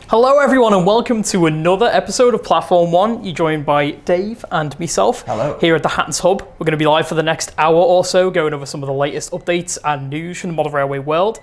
Hello everyone and welcome to another episode of Platform 1. You're joined by Dave and myself. Hello. Here at the Hattons Hub. We're going to be live for the next hour or so, going over some of the latest updates and news from the model railway world.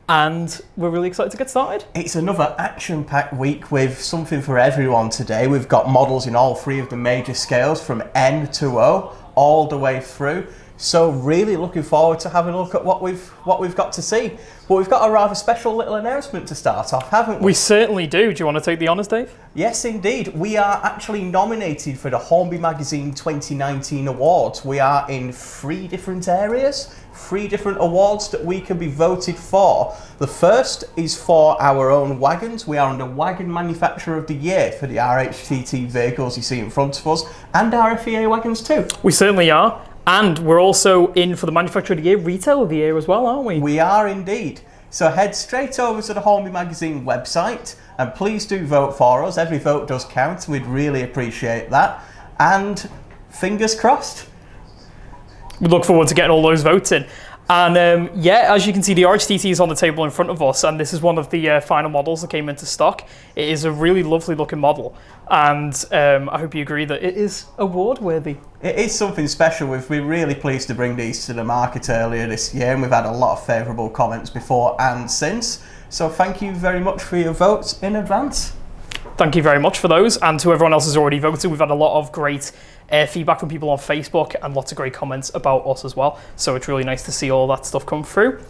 And we're really excited to get started. It's another action-packed week with something for everyone today. We've got models in all three of the major scales from N to O all the way through. So really looking forward to having a look at what we've got to see. But we've got a rather special little announcement to start off, haven't we? We certainly do. Do you want to take the honours, Dave? Yes, indeed. We are actually nominated for the Hornby Magazine 2019 Awards. We are in three different areas, three different awards that we can be voted for. The first is for our own wagons. We are on the Wagon Manufacturer of the Year for the RHTT vehicles you see in front of us, and our FEA wagons too. We certainly are. And we're also in for the Manufacturer of the Year, Retail of the Year as well, aren't we? We are indeed. So head straight over to the Hornby Magazine website and please do vote for us. Every vote does count. We'd really appreciate that. And fingers crossed. We look forward to getting all those votes in. And yeah, as you can see, the RHTT is on the table in front of us, and this is one of the final models that came into stock. It is a really lovely looking model, and I hope you agree that it is award worthy. It is something special. We've been really pleased to bring these to the market earlier this year, and we've had a lot of favourable comments before and since. So thank you very much for your votes in advance. Thank you very much for those, and to everyone else who's already voted. We've had a lot of great feedback from people on Facebook and lots of great comments about us as well. So it's really nice to see all that stuff come through.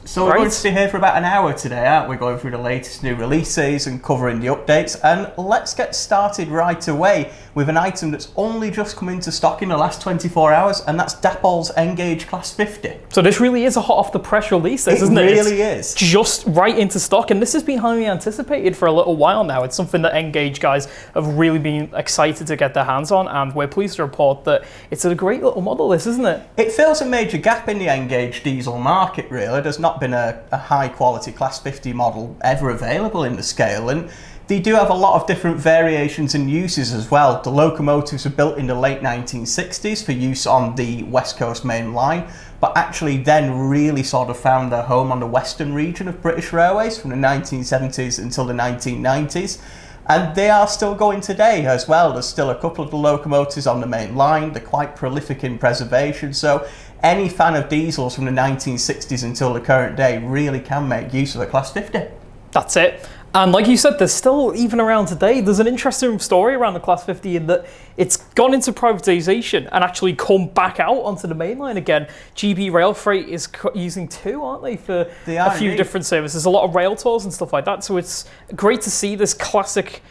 So we're going to stay here for about an hour today, aren't we? Going through the latest new releases and covering the updates. And let's get started right away with an item that's only just come into stock in the last 24 hours, and that's Dapol's N-Gauge Class 50. So this really is a hot off the press release, isn't it? It really is. Just right into stock, and this has been highly anticipated for a little while now. It's something that N-Gauge guys have really been excited to get their hands on, and we're pleased to report that it's a great little model, this, isn't it? It fills a major gap in the N-Gauge diesel market, really. There's not been a high quality Class 50 model ever available in the scale, and they do have a lot of different variations and uses as well. The locomotives were built in the late 1960s for use on the West Coast Main Line, but actually then really sort of found their home on the western region of British Railways from the 1970s until the 1990s. And they are still going today as well. There's still a couple of the locomotives on the main line. They're quite prolific in preservation. So any fan of diesels from the 1960s until the current day really can make use of a Class 50. That's it. And like you said, there's still, even around today, there's an interesting story around the Class 50 in that it's gone into privatisation and actually come back out onto the main line again. GB Rail Freight is using two, aren't they, for a few different services. A lot of rail tours and stuff like that. So it's great to see this classic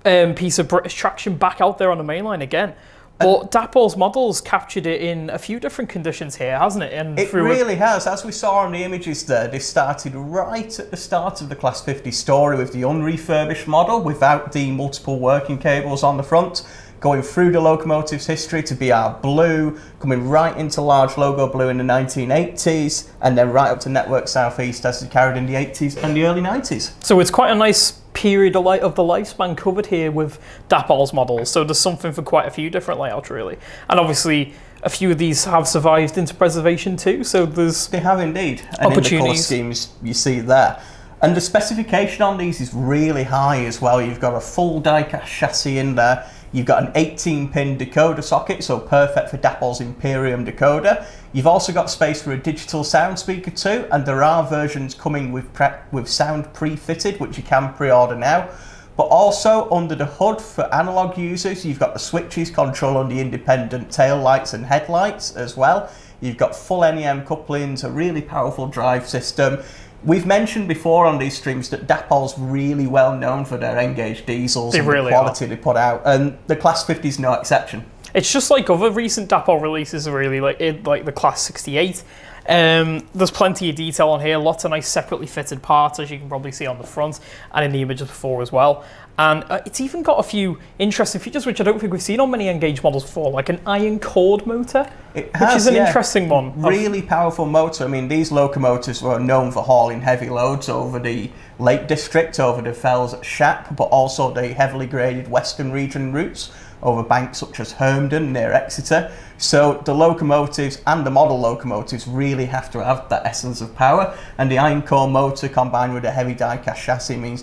piece of British traction back out there on the main line again. But Dapol's models captured it in a few different conditions here, hasn't it? And it really has. As we saw on the images there, they started right at the start of the Class 50 story with the unrefurbished model without the multiple working cables on the front, going through the locomotive's history to BR Blue, coming right into large logo blue in the 1980s, and then right up to Network Southeast as it carried in the 80s and the early 90s. So it's quite a nice period of the lifespan covered here with Dapol's models. So there's something for quite a few different layouts, really. And obviously, a few of these have survived into preservation too. So they have indeed. And in the colour schemes you see there. And the specification on these is really high as well. You've got a full die-cast chassis in there. You've got an 18-pin decoder socket, so perfect for Dapol's Imperium decoder. You've also got space for a digital sound speaker too, and there are versions coming with sound pre-fitted, which you can pre-order now. But also under the hood for analog users, you've got the switches controlling the independent tail lights and headlights as well. You've got full NEM couplings, a really powerful drive system. We've mentioned before on these streams that Dapol's really well known for their N-Gauge diesels and the quality they put out, and the Class 50 is no exception. It's just like other recent Dapol releases, really, like the Class 68. There's plenty of detail on here, lots of nice separately fitted parts, as you can probably see on the front and in the images before as well. And it's even got a few interesting features which I don't think we've seen on many N-Gauge models before, like an iron cord motor, which is an interesting one. Really powerful motor. I mean, these locomotives were known for hauling heavy loads over the Lake District, over the fells at Shap, but also the heavily graded Western region routes over banks such as Hermdon near Exeter. So the locomotives and the model locomotives really have to have that essence of power, and the iron core motor combined with a heavy die-cast chassis means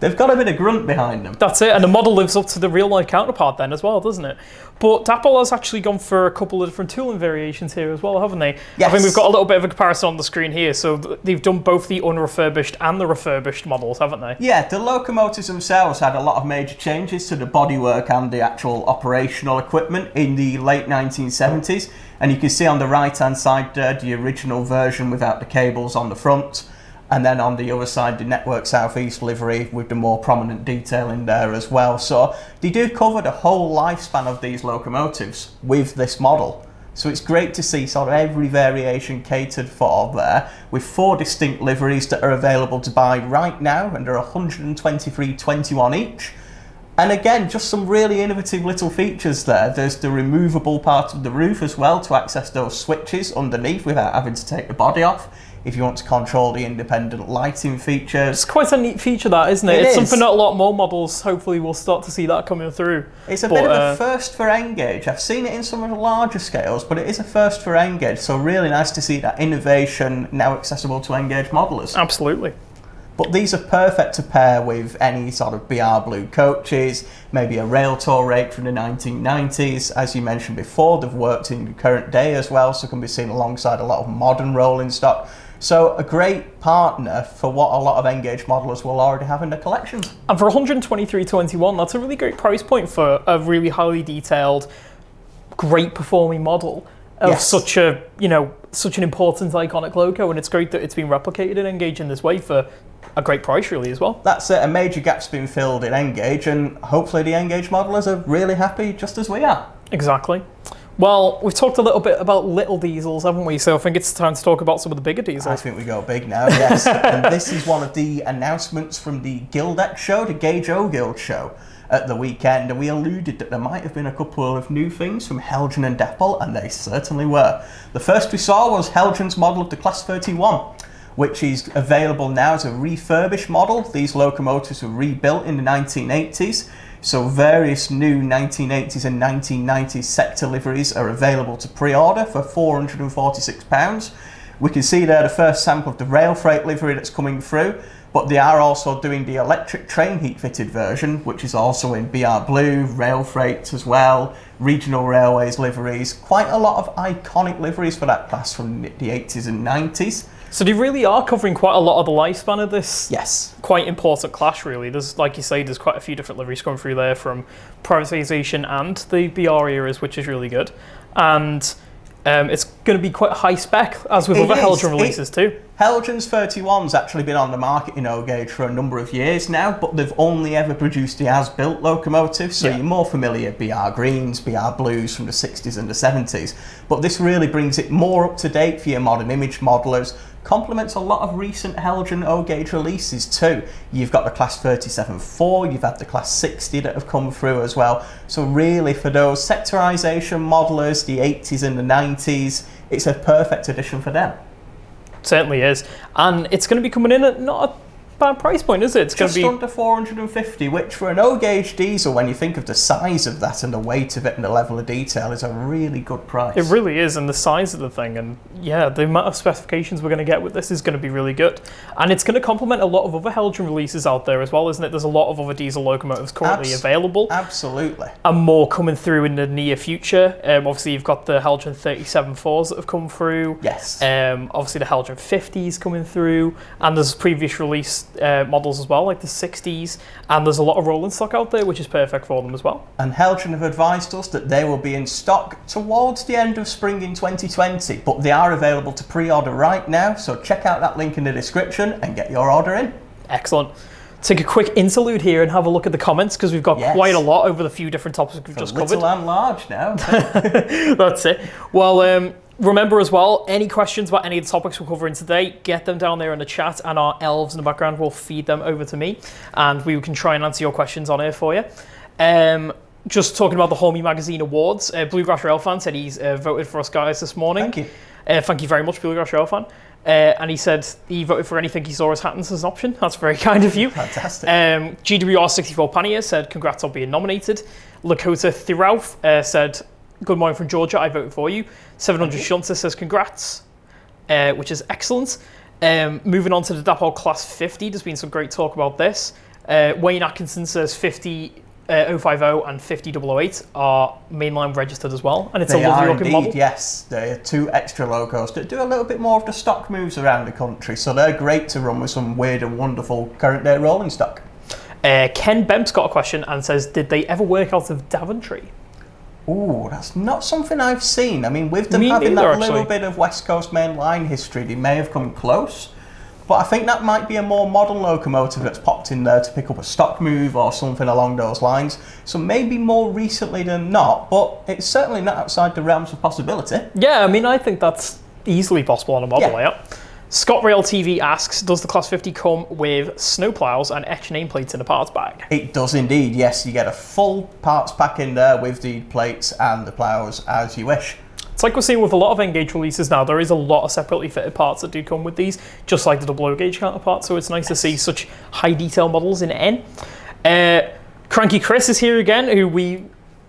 They've got a bit of grunt behind them. That's it, and the model lives up to the real-life counterpart then as well, doesn't it? But Dapol has actually gone for a couple of different tooling variations here as well, haven't they? Yes. I think we've got a little bit of a comparison on the screen here. So they've done both the unrefurbished and the refurbished models, haven't they? Yeah, the locomotives themselves had a lot of major changes to the bodywork and the actual operational equipment in the late 1970s. And you can see on the right-hand side there, the original version without the cables on the front. And then on the other side, the Network Southeast livery with the more prominent detail in there as well. So they do cover the whole lifespan of these locomotives with this model. So it's great to see sort of every variation catered for there, with 4 distinct liveries that are available to buy right now, and they're $123.21 each. And again, just some really innovative little features there. There's the removable part of the roof as well to access those switches underneath without having to take the body off, if you want to control the independent lighting features. It's quite a neat feature, that, isn't it? It's something that a lot more models, hopefully, we'll start to see that coming through. It's a bit of a first for N-Gauge. I've seen it in some of the larger scales, but it is a first for N-Gauge, so really nice to see that innovation now accessible to N-Gauge modelers. Absolutely. But these are perfect to pair with any sort of BR Blue coaches, maybe a rail tour rake from the 1990s. As you mentioned before, they've worked in the current day as well, so can be seen alongside a lot of modern rolling stock. So a great partner for what a lot of N-Gauge modelers will already have in their collections. And for $123.21, that's a really great price point for a really highly detailed, great performing model of such a, such an important iconic logo. And it's great that it's been replicated in N-Gauge in this way for a great price, really, as well. That's it. A major gap's been filled in N-Gauge, and hopefully the N-Gauge modelers are really happy, just as we are. Exactly. Well, we've talked a little bit about little diesels, haven't we? So I think it's time to talk about some of the bigger diesels. I think we go big now, yes. And this is one of the announcements from the Gildex show, the Gauge O Guild show at the weekend. And we alluded that there might have been a couple of new things from Heljan and Dapol, and they certainly were. The first we saw was Heljan's model of the Class 31, which is available now as a refurbished model. These locomotives were rebuilt in the 1980s. So various new 1980s and 1990s sector liveries are available to pre-order for £446. We can see there the first sample of the rail freight livery that's coming through, but they are also doing the electric train heat fitted version, which is also in BR Blue, rail freight as well, regional railways liveries, quite a lot of iconic liveries for that class from the 80s and 90s. So they really are covering quite a lot of the lifespan of this quite important class, really. There's, like you say, there's quite a few different liveries coming through there from privatisation and the BR eras, which is really good. And it's going to be quite high spec, as with other Heljan releases too. Heljan's 31's actually been on the market in O-Gauge for a number of years now, but they've only ever produced the as-built locomotives, so you're more familiar BR Greens, BR Blues from the 60s and the 70s. But this really brings it more up to date for your modern image modelers, complements a lot of recent Heljan O-Gauge releases too. You've got the Class 37-4, you've had the Class 60 that have come through as well. So really for those sectorisation modelers, the 80s and the 90s, it's a perfect addition for them. Certainly is. And it's going to be coming in at not a bad price point, is it? It's just going to be under 450, which for an O-Gauge diesel, when you think of the size of that and the weight of it and the level of detail, is a really good price. It really is, and the size of the thing, and yeah, the amount of specifications we're going to get with this is going to be really good. And it's going to complement a lot of other Heljan releases out there as well, isn't it? There's a lot of other diesel locomotives currently available. Absolutely. And more coming through in the near future. Obviously, you've got the Heljan 37-4s that have come through. Yes. Obviously, the Heljan 50s coming through, and there's previous release models as well, like the 60s, and there's a lot of rolling stock out there, which is perfect for them as well. And Heljan have advised us that they will be in stock towards the end of spring in 2020, but they are available to pre-order right now, so check out that link in the description and get your order in. Excellent. Take a quick interlude here and have a look at the comments, because we've got quite a lot over the few different topics we've just covered. Little and large now. That's it. Well, remember as well, any questions about any of the topics we're covering today, get them down there in the chat, and our elves in the background will feed them over to me, and we can try and answer your questions on air for you. Just talking about the Hornby Magazine Awards, Bluegrass Rail Fan said he's voted for us guys this morning. Thank you. Thank you very much, Bluegrass Rail Fan. And he said he voted for anything he saw as Hattons as an option. That's very kind of you. Fantastic. GWR64 Panier said, congrats on being nominated. Lakota Thirauf said, good morning from Georgia, I voted for you. 700 Shunter says, congrats, which is excellent. Moving on to the Dapol Class 50, there's been some great talk about this. Wayne Atkinson says 50 050 and 50008 are mainline registered as well, and it's a lovely looking model. Yes, they are 2 extra logos that do a little bit more of the stock moves around the country, so they're great to run with some weird and wonderful current day rolling stock. Ken Bemp's got a question and says, did they ever work out of Daventry? Ooh, that's not something I've seen. I mean, with them having that little bit of West Coast main line history, they may have come close. But I think that might be a more modern locomotive that's popped in there to pick up a stock move or something along those lines. So maybe more recently than not, but it's certainly not outside the realms of possibility. Yeah, I mean, I think that's easily possible on a model layout. Scott Rail TV asks, does the Class 50 come with snowplows and etch nameplates in the parts bag? It does indeed, yes. You get a full parts pack in there with the plates and the ploughs as you wish. It's like we're seeing with a lot of N-gauge releases now, there is a lot of separately fitted parts that do come with these, just like the double O-gauge counterpart, so it's nice to see such high detail models in N. Cranky Chris is here again, who we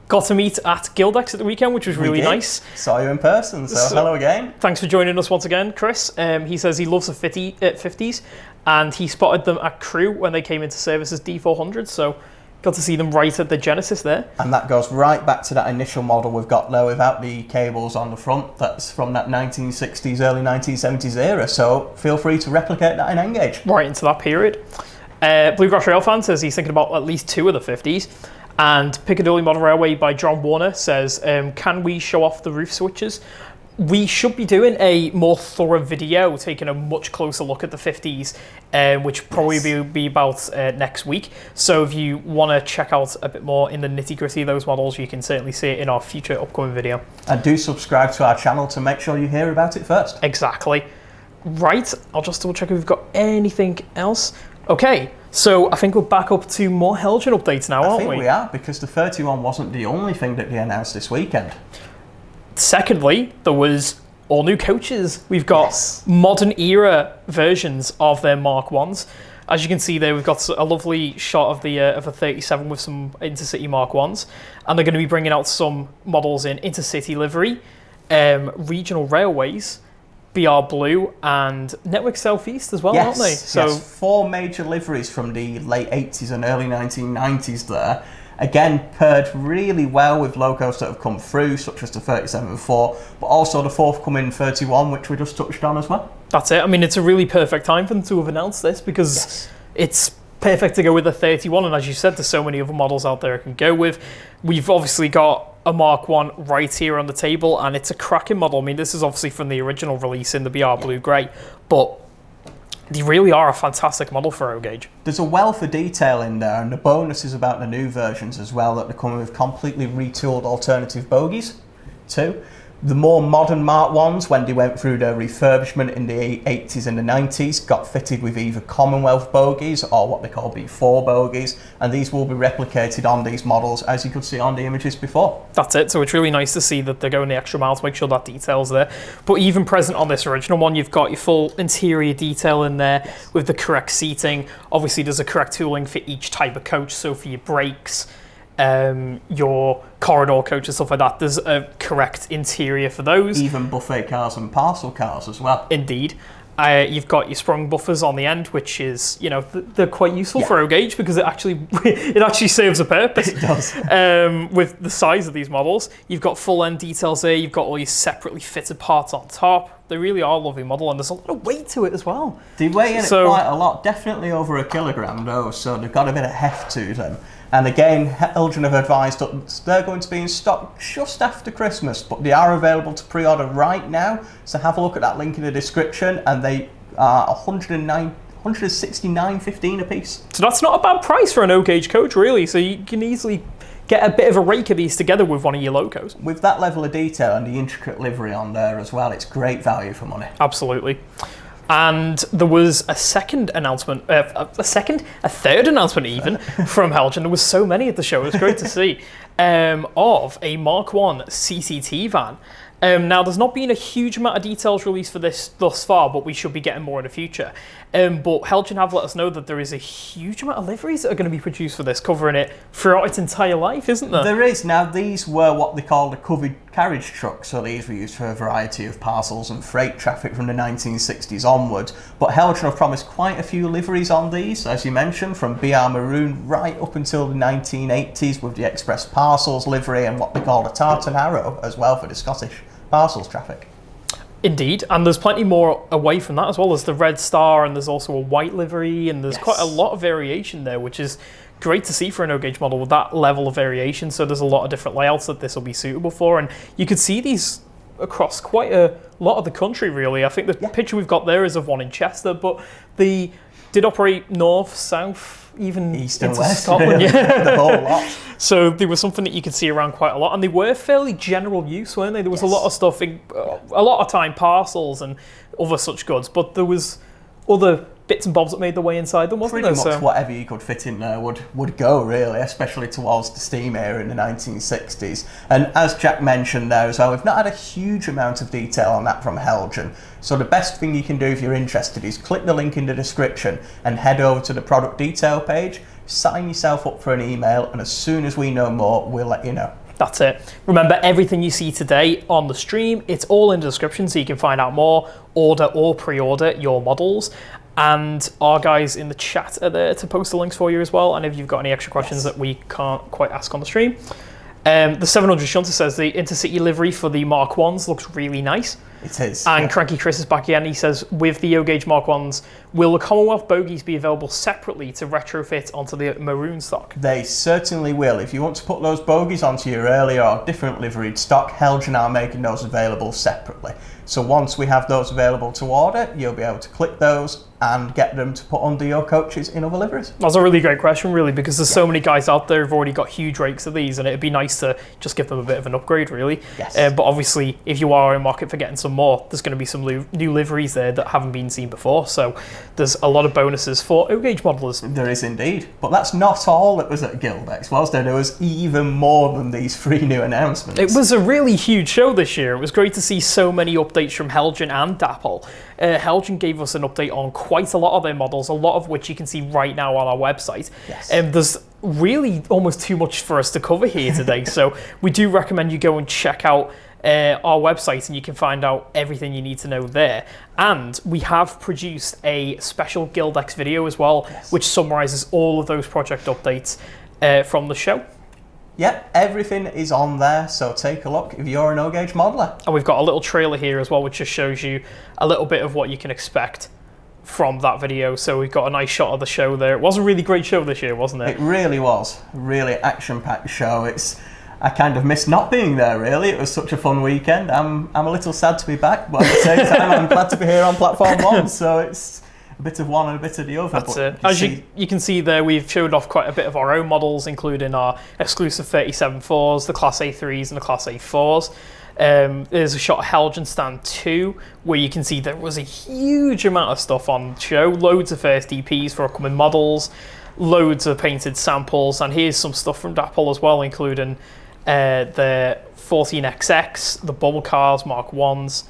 got to meet at Gildex at the weekend, which was really nice. Saw you in person, so hello again. Thanks for joining us once again, Chris. He says he loves the 50s, and he spotted them at Crewe when they came into service as D400s, so got to see them right at the Genesis there. And that goes right back to that initial model we've got there without the cables on the front. That's from that 1960s, early 1970s era, so feel free to replicate that in N-gauge. Right into that period. Bluegrass Rail Fan says he's thinking about at least 2 of the 50s. And Piccadilly Model Railway by John Warner says, can we show off the roof switches? We should be doing a more thorough video, taking a much closer look at the 50s, which probably will be about next week. So if you want to check out a bit more in the nitty-gritty of those models, you can certainly see it in our future upcoming video. And do subscribe to our channel to make sure you hear about it first. Exactly. Right, I'll just double check if we've got anything else. Okay, so I think we're back up to more Heljan updates now, aren't we? I think we are, because the 31 wasn't the only thing that they announced this weekend. Secondly, there was all new coaches. We've got modern era versions of their Mark 1s. As you can see there, we've got a lovely shot of a 37 with some Intercity Mark 1s. And they're going to be bringing out some models in Intercity livery, regional railways, BR Blue, and Network Southeast as well, aren't they? So 4 major liveries from the late 80s and early 1990s there. Again, paired really well with logos that have come through, such as the 37-4, but also the forthcoming 31, which we just touched on as well. That's it. I mean, it's a really perfect time for them to have announced this, because it's perfect to go with the 31, and as you said, there's so many other models out there I can go with. We've obviously got a Mark 1 right here on the table, and it's a cracking model. I mean, this is obviously from the original release in the BR Blue Grey, but they really are a fantastic model for O-gauge. There's a wealth of detail in there, and the bonus is about the new versions as well, that they're coming with completely retooled alternative bogies too. The more modern Mark 1s, when they went through their refurbishment in the 80s and the 90s, got fitted with either Commonwealth bogies or what they call B4 bogies, and these will be replicated on these models, as you could see on the images before. That's it, so it's really nice to see that they're going the extra mile to make sure that detail's there. But even present on this original one, you've got your full interior detail in there with the correct seating. Obviously, there's a correct tooling for each type of coach, so for your brakes, your corridor coach and stuff like that, there's a correct interior for those. Even buffet cars and parcel cars as well. Indeed. You've got your sprung buffers on the end, which is, you know, they're quite useful for O-gauge because it actually serves a purpose. It does. With the size of these models. You've got full end details there, you've got all your separately fitted parts on top. They really are a lovely model, and there's a lot of weight to it as well. They weigh in quite a lot, definitely over a kilogram though, so they've got a bit of heft to them. And again, Heljan have advised that they're going to be in stock just after Christmas, but they are available to pre-order right now. So have a look at that link in the description, and they are $169.15 a piece. So that's not a bad price for an O-gauge coach, really. So you can easily get a bit of a rake of these together with one of your locos. With that level of detail and the intricate livery on there as well, it's great value for money. Absolutely. And there was a second announcement, a third announcement even, from Heljan. There was so many at the show, it was great to see, of a Mark 1 CCT van. Now, there's not been a huge amount of details released for this thus far, but we should be getting more in the future. But Heljan have let us know that there is a huge amount of liveries that are going to be produced for this, covering it throughout its entire life, isn't there? There is. Now, these were what they call the carriage trucks, so these were used for a variety of parcels and freight traffic from the 1960s onwards. But Heljan have promised quite a few liveries on these, as you mentioned, from BR Maroon right up until the 1980s with the Express Parcels livery and what they called a tartan arrow as well for the Scottish parcels traffic. Indeed, and there's plenty more away from that as well. There's the Red Star, and there's also a white livery, and there's quite a lot of variation there, which is great to see for an O-gauge model with that level of variation. So there's a lot of different layouts that this will be suitable for, and you could see these across quite a lot of the country, really. I think the picture we've got there is of one in Chester, but they did operate north, south, even east and into west, Scotland. really. The whole lot. So there was something that you could see around quite a lot, and they were fairly general use, weren't they? There was a lot of stuff, a lot of time parcels and other such goods, but there was other bits and bobs that made their way inside them, wasn't there? Pretty much whatever you could fit in there would go, really, especially towards the steam era in the 1960s. And as Jack mentioned there as well, we've not had a huge amount of detail on that from Heljan. So the best thing you can do if you're interested is click the link in the description and head over to the product detail page, sign yourself up for an email, and as soon as we know more, we'll let you know. That's it. Remember, everything you see today on the stream, it's all in the description, so you can find out more, order or pre-order your models. And our guys in the chat are there to post the links for you as well. And if you've got any extra questions that we can't quite ask on the stream. The 700 Shunter says the Intercity livery for the Mark 1s looks really nice. It is. And Cranky Chris is back again. He says, with the O-gauge Mark 1s, will the Commonwealth bogies be available separately to retrofit onto the maroon stock? They certainly will. If you want to put those bogies onto your earlier or different liveried stock, Heljan are making those available separately. So once we have those available to order, you'll be able to click those and get them to put under your coaches in other liveries. That's a really great question, really, because there's so many guys out there who've already got huge rakes of these, and it'd be nice to just give them a bit of an upgrade, really. Yes. But obviously, if you are in market for getting some more, there's going to be some new liveries there that haven't been seen before. So there's a lot of bonuses for O-gauge modelers. There is indeed. But that's not all that was at Guildex, was there? There was even more than these 3 new announcements. It was a really huge show this year. It was great to see so many updates from Heljan and Dapol. Heljan gave us an update on quite a lot of their models, a lot of which you can see right now on our website. Yes. There's really almost too much for us to cover here today, so we do recommend you go and check out our website, and you can find out everything you need to know there. And we have produced a special Guildex video as well, which summarises all of those project updates from the show. Yep, everything is on there, so take a look if you're an O-gauge modeler. And we've got a little trailer here as well, which just shows you a little bit of what you can expect from that video. So we've got a nice shot of the show there. It was a really great show this year, wasn't it? It really was. A really action-packed show. I kind of missed not being there, really. It was such a fun weekend. I'm a little sad to be back, but at the same time, I'm glad to be here on Platform 1, so it's a bit of one and a bit of the other. That's it. As you can see there, we've showed off quite a bit of our own models, including our exclusive 37.4s, the Class A3s and the Class A4s. There's a shot of Heljan Stand 2, where you can see there was a huge amount of stuff on the show, loads of first DPs for upcoming models, loads of painted samples, and here's some stuff from Dapol as well, including the 14XX, the bubble cars, Mark 1s,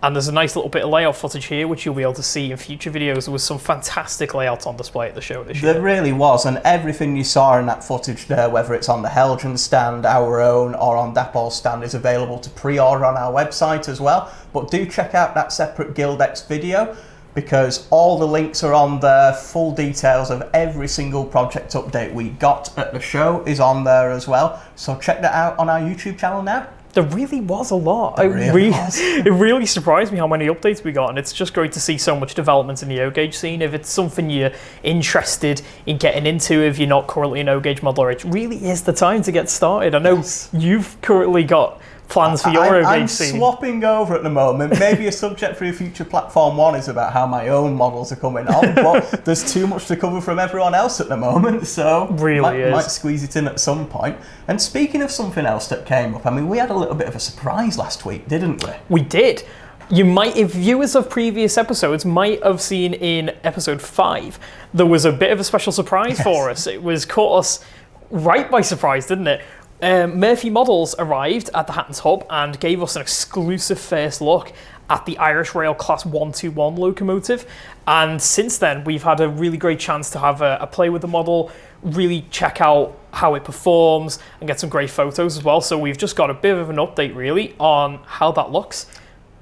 and there's a nice little bit of layout footage here, which you'll be able to see in future videos. There was some fantastic layouts on display at the show this year. There really was, and everything you saw in that footage there, whether it's on the Heljan stand, our own, or on Dapol's stand, is available to pre-order on our website as well. But do check out that separate Guildex video, because all the links are on there. Full details of every single project update we got at the show is on there as well. So check that out on our YouTube channel now. There really was a lot. It really surprised me how many updates we got, and it's just great to see so much development in the O-gauge scene. If it's something you're interested in getting into, if you're not currently an O-gauge modeler, it really is the time to get started. I know you've currently got plans for your O-gauge scene. I'm swapping over at the moment. Maybe a subject for a future Platform 1 is about how my own models are coming on, but there's too much to cover from everyone else at the moment, so might squeeze it in at some point. And speaking of something else that came up, I mean, we had a little bit of a surprise last week, didn't we? We did. You might, if viewers of previous episodes might have seen in episode 5, there was a bit of a special surprise for us. It was caught us right by surprise, didn't it? Murphy Models arrived at the Hattons hub and gave us an exclusive first look at the Irish Rail Class 121 locomotive, and since then we've had a really great chance to have a play with the model, really check out how it performs, and get some great photos as well. So we've just got a bit of an update really on how that looks.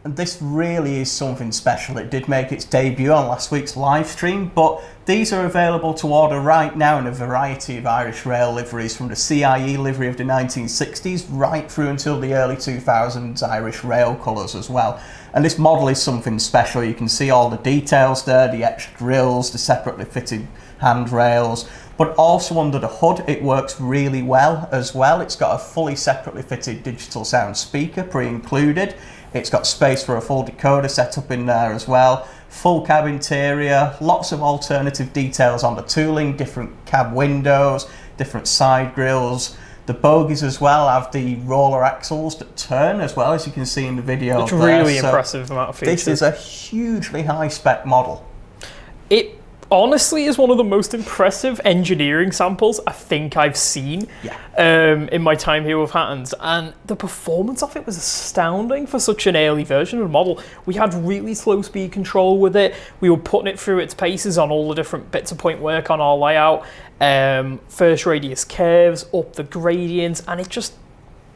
And this really is something special. It did make its debut on last week's live stream, but these are available to order right now in a variety of Irish Rail liveries, from the CIE livery of the 1960s right through until the early 2000s Irish Rail colours as well. And this model is something special. You can see all the details there, the extra grills, the separately fitted handrails, but also under the hood it works really well as well. It's got a fully separately fitted digital sound speaker pre-included. It's got space for a full decoder set up in there as well. Full cab interior, lots of alternative details on the tooling, different cab windows, different side grills. The bogies as well have the roller axles that turn as well, as you can see in the video. It's really impressive amount of features. This is a hugely high spec model. It honestly is one of the most impressive engineering samples I think I've seen in my time here with Hattons, and the performance of it was astounding for such an early version of the model. We had really slow speed control with it. We were putting it through its paces on all the different bits of point work on our layout, first radius curves, up the gradients, and it just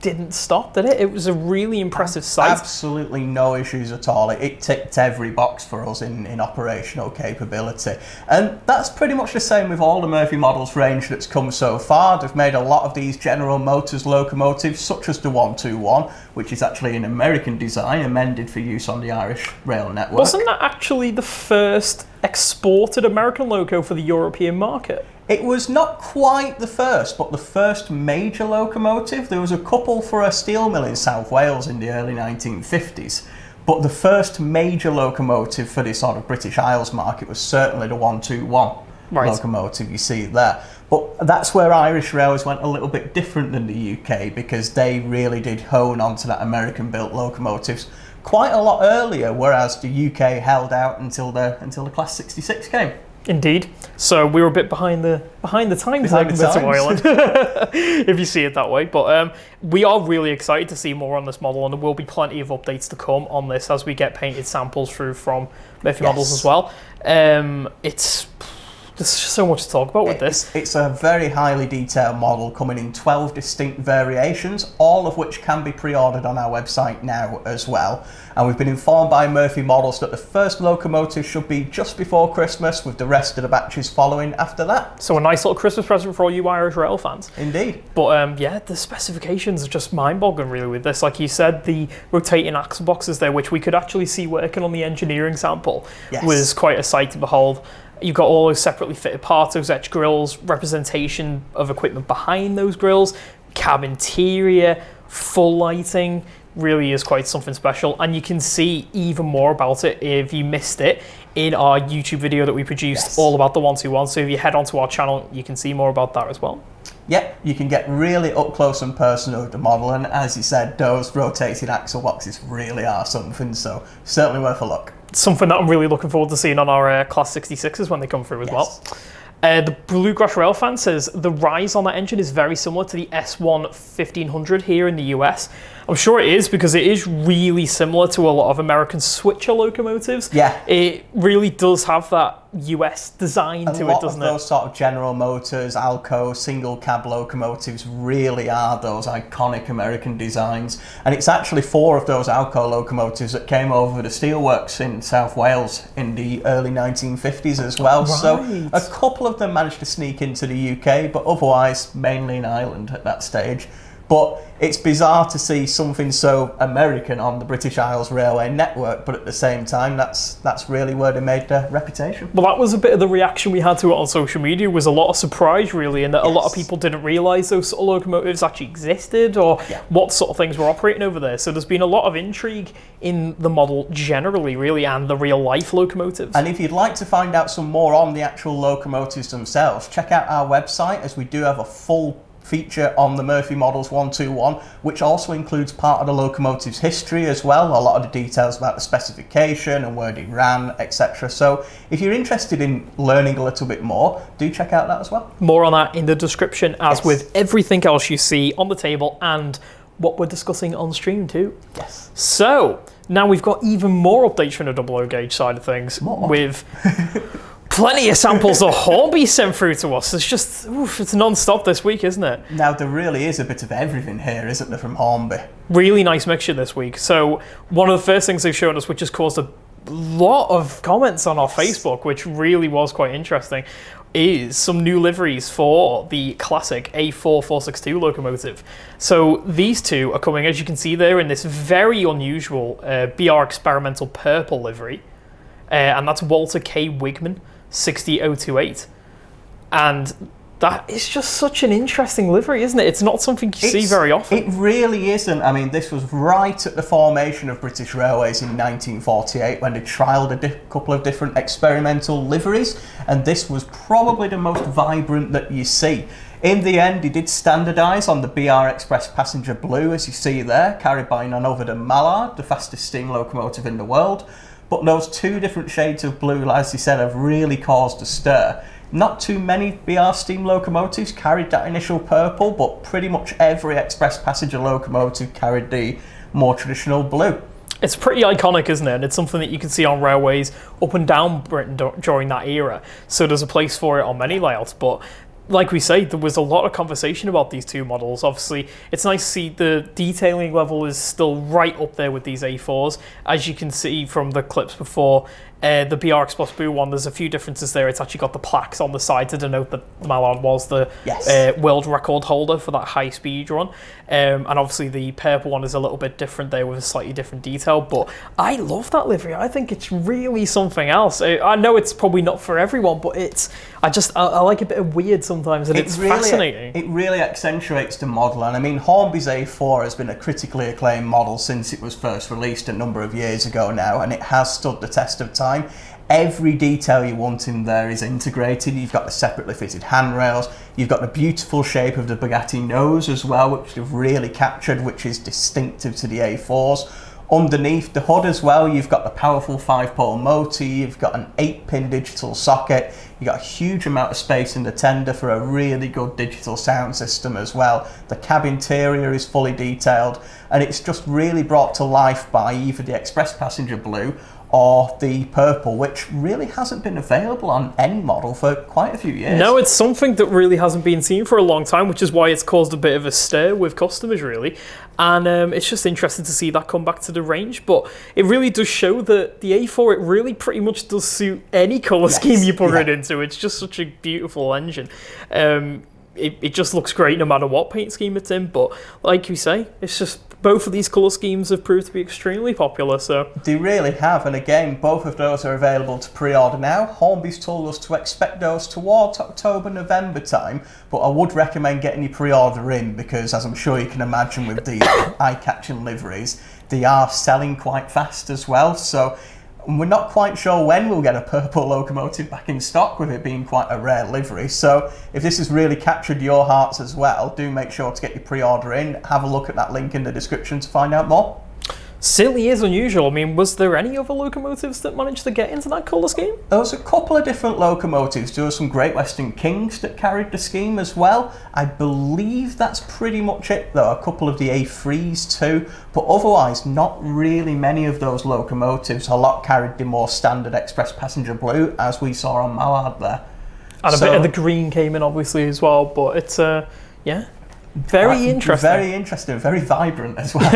didn't stop, did it? It was a really impressive sight. Absolutely no issues at all. It ticked every box for us in operational capability. And that's pretty much the same with all the Murphy models range that's come so far. They've made a lot of these General Motors locomotives, such as the 121, which is actually an American design, amended for use on the Irish Rail network. Wasn't that actually the first exported American loco for the European market? It was not quite the first, but the first major locomotive. There was a couple for a steel mill in South Wales in the early 1950s, but the first major locomotive for this sort of British Isles market was certainly the 121 locomotive you see there. But that's where Irish Railways went a little bit different than the UK, because they really did hone onto that American-built locomotives quite a lot earlier, whereas the UK held out until the Class 66 came. Indeed. So we were a bit behind the times, like Mr. Ireland, if you see it that way. But we are really excited to see more on this model, and there will be plenty of updates to come on this as we get painted samples through from Murphy models as well. There's so much to talk about with this. It's a very highly detailed model coming in 12 distinct variations, all of which can be pre-ordered on our website now as well. And we've been informed by Murphy Models that the first locomotive should be just before Christmas, with the rest of the batches following after that. So a nice little Christmas present for all you Irish Rail fans. Indeed. But yeah, the specifications are just mind-boggling really with this. Like you said, the rotating axle boxes there, which we could actually see working on the engineering sample, was quite a sight to behold. You've got all those separately fitted parts, those etched grills, representation of equipment behind those grills, cab interior, full lighting, really is quite something special. And you can see even more about it if you missed it in our YouTube video that we produced all about the 121. So if you head onto our channel, you can see more about that as well. Yeah, you can get really up close and personal with the model, and as you said, those rotating axle boxes really are something, so certainly worth a look. Something that I'm really looking forward to seeing on our Class 66s when they come through as well. The Bluegrass Rail fan says the rise on that engine is very similar to the S1 1500 here in the US. I'm sure it is, because it is really similar to a lot of American switcher locomotives. Yeah. It really does have that US design to it, doesn't it? A lot of those sort of General Motors, Alco, single cab locomotives really are those iconic American designs. And it's actually 4 of those Alco locomotives that came over the steelworks in South Wales in the early 1950s as well. So a couple of them managed to sneak into the UK, but otherwise mainly in Ireland at that stage. But it's bizarre to see something so American on the British Isles Railway network, but at the same time, that's really where they made their reputation. Well, that was a bit of the reaction we had to it on social media, was a lot of surprise, really, and that a lot of people didn't realise those sort of locomotives actually existed, or what sort of things were operating over there. So there's been a lot of intrigue in the model generally, really, and the real-life locomotives. And if you'd like to find out some more on the actual locomotives themselves, check out our website, as we do have a full feature on the Murphy Models 121, which also includes part of the locomotive's history as well, a lot of the details about the specification and where they ran, etc. So if you're interested in learning a little bit more, do check out that as well. More on that in the description, as with everything else you see on the table and what we're discussing on stream too. Yes. So now we've got even more updates from the double O gauge side of things, with Plenty of samples of Hornby sent through to us. It's just, it's non-stop this week, isn't it? Now, there really is a bit of everything here, isn't there, from Hornby? Really nice mixture this week. So one of the first things they've shown us, which has caused a lot of comments on our Facebook, which really was quite interesting, is some new liveries for the classic A4 462 locomotive. So these two are coming, as you can see there, in this very unusual BR experimental purple livery. And that's Walter K. Wigman, 60028. And that is just such an interesting livery, isn't it? It's not something you see very often. It really isn't. I mean, this was right at the formation of British Railways in 1948 when they trialled a couple of different experimental liveries, and this was probably the most vibrant that you see. In the end, he did standardise on the BR Express Passenger Blue, as you see there, carried by none other than Mallard, the fastest steam locomotive in the world. But those two different shades of blue, as he said, have really caused a stir. Not too many BR steam locomotives carried that initial purple, but pretty much every express passenger locomotive carried the more traditional blue. It's pretty iconic, isn't it? And it's something that you can see on railways up and down Britain during that era. So there's a place for it on many layouts. But like we say, there was a lot of conversation about these two models. Obviously, it's nice to see the detailing level is still right up there with these A4s. As you can see from the clips before, the BR Express Blue one, there's a few differences there. It's actually got the plaques on the side to denote that Mallard was the world record holder for that high speed run. And obviously the purple one is a little bit different there with a slightly different detail. But I love that livery. I think it's really something else. I know it's probably not for everyone, but I like a bit of weird sometimes, and it's really fascinating. It really accentuates the model. And I mean, Hornby's A4 has been a critically acclaimed model since it was first released a number of years ago now, and it has stood the test of time. Every detail you want in there is integrated. You've got the separately fitted handrails, you've got the beautiful shape of the Bugatti nose as well, which they've really captured, which is distinctive to the A4s. Underneath the hood as well, you've got the powerful 5-pole motor, you've got an 8-pin digital socket, you've got a huge amount of space in the tender for a really good digital sound system as well. The cab interior is fully detailed, and it's just really brought to life by either the Express Passenger Blue or the purple, which really hasn't been available on any model for quite a few years. No, it's something that really hasn't been seen for a long time, which is why it's caused a bit of a stir with customers, really. And it's just interesting to see that come back to the range. But it really does show that the A4, it really pretty much does suit any colour scheme you put it into. It's just such a beautiful engine. It just looks great no matter what paint scheme it's in. But like you say, it's just both of these colour schemes have proved to be extremely popular. So they really have, and again, both of those are available to pre-order now. Hornby's told us to expect those towards October, November time, but I would recommend getting your pre-order in because, as I'm sure you can imagine with these eye-catching liveries, they are selling quite fast as well. So we're not quite sure when we'll get a purple locomotive back in stock, with it being quite a rare livery. So if this has really captured your hearts as well, do make sure to get your pre-order in. Have a look at that link in the description to find out more. Certainly is unusual. I mean, was there any other locomotives that managed to get into that colour scheme? There was a couple of different locomotives. There were some Great Western Kings that carried the scheme as well. I believe that's pretty much it though. A couple of the A3s too. But otherwise, not really many of those locomotives. A lot carried the more standard Express Passenger Blue, as we saw on Mallard there. And a bit of the green came in obviously as well. But it's, very interesting. Very interesting, very vibrant as well.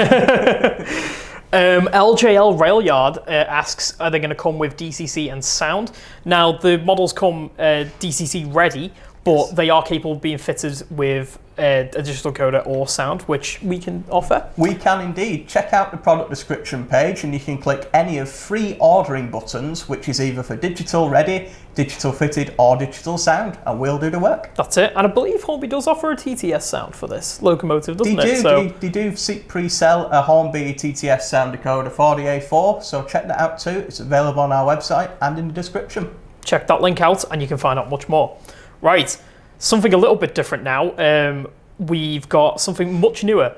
LJL Railyard asks, are they going to come with DCC and sound? Now, the models come DCC ready, but they are capable of being fitted with a digital coder or sound, which we can offer. We can indeed. Check out the product description page and you can click any of 3 ordering buttons, which is either for digital ready, digital fitted or digital sound, and we'll do the work. That's it. And I believe Hornby does offer a TTS sound for this locomotive, doesn't it? They do pre-sell a Hornby TTS sound decoder for the A4, so check that out too. It's available on our website and in the description. Check that link out and you can find out much more. Right. Something a little bit different now. We've got something much newer.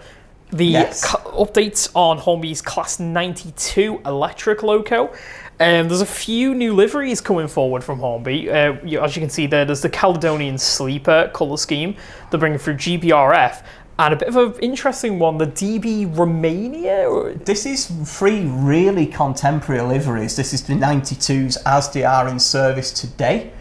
The updates on Hornby's Class 92 electric loco. There's a few new liveries coming forward from Hornby. As you can see there's the Caledonian Sleeper colour scheme. They're bringing through GPRF. And a bit of an interesting one, the DB Romania. This is 3 really contemporary liveries. This is the 92s as they are in service today,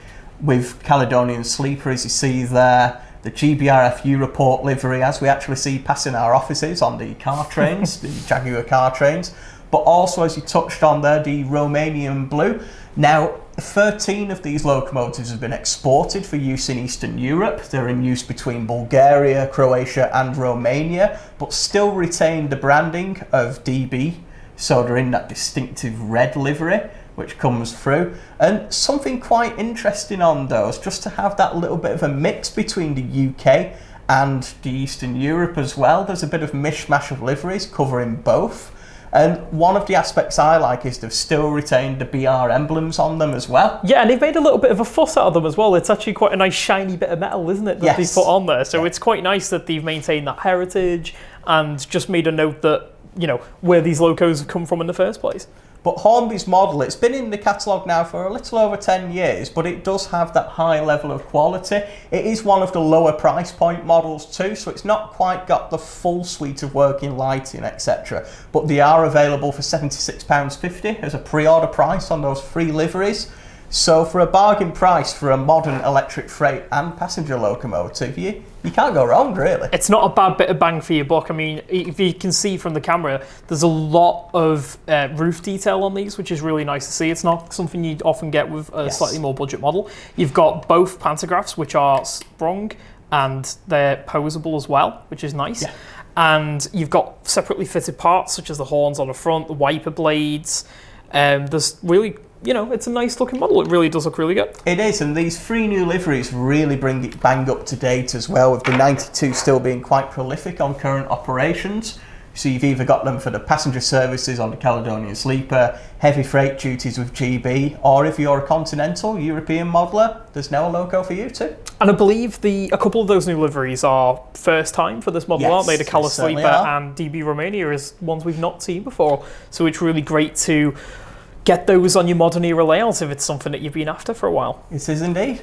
with Caledonian Sleeper, as you see there, the GBRF Europort livery, as we actually see passing our offices on the car trains, the Jaguar car trains, but also, as you touched on there, the Romanian blue. Now, 13 of these locomotives have been exported for use in Eastern Europe. They're in use between Bulgaria, Croatia and Romania, but still retain the branding of DB. So they're in that distinctive red livery, which comes through. And something quite interesting on those, just to have that little bit of a mix between the UK and the Eastern Europe as well. There's a bit of mishmash of liveries covering both. And one of the aspects I like is they've still retained the BR emblems on them as well. Yeah, and they've made a little bit of a fuss out of them as well. It's actually quite a nice shiny bit of metal, isn't it, that they've put on there. So it's quite nice that they've maintained that heritage and just made a note that, you know, where these locos have come from in the first place. But Hornby's model, it's been in the catalogue now for a little over 10 years, but it does have that high level of quality. It is one of the lower price point models too, so it's not quite got the full suite of working lighting, etc. But they are available for £76.50 as a pre-order price on those 3 liveries. So for a bargain price for a modern electric freight and passenger locomotive, you can't go wrong, really. It's not a bad bit of bang for your buck. I mean, if you can see from the camera, there's a lot of roof detail on these, which is really nice to see. It's not something you'd often get with a slightly more budget model. You've got both pantographs, which are sprung, and they're posable as well, which is nice. Yeah. And you've got separately fitted parts, such as the horns on the front, the wiper blades. There's really... You know, it's a nice looking model. It really does look really good. It is, and these 3 new liveries really bring it bang up to date as well, with the 92 still being quite prolific on current operations. So you've either got them for the passenger services on the Caledonian Sleeper, heavy freight duties with GB, or if you're a continental European modeller, there's now a loco for you too. And I believe a couple of those new liveries are first time for this model, aren't they? The Cala Sleeper and DB Romania is ones we've not seen before. So it's really great to get those on your modern era layouts if it's something that you've been after for a while. It is indeed.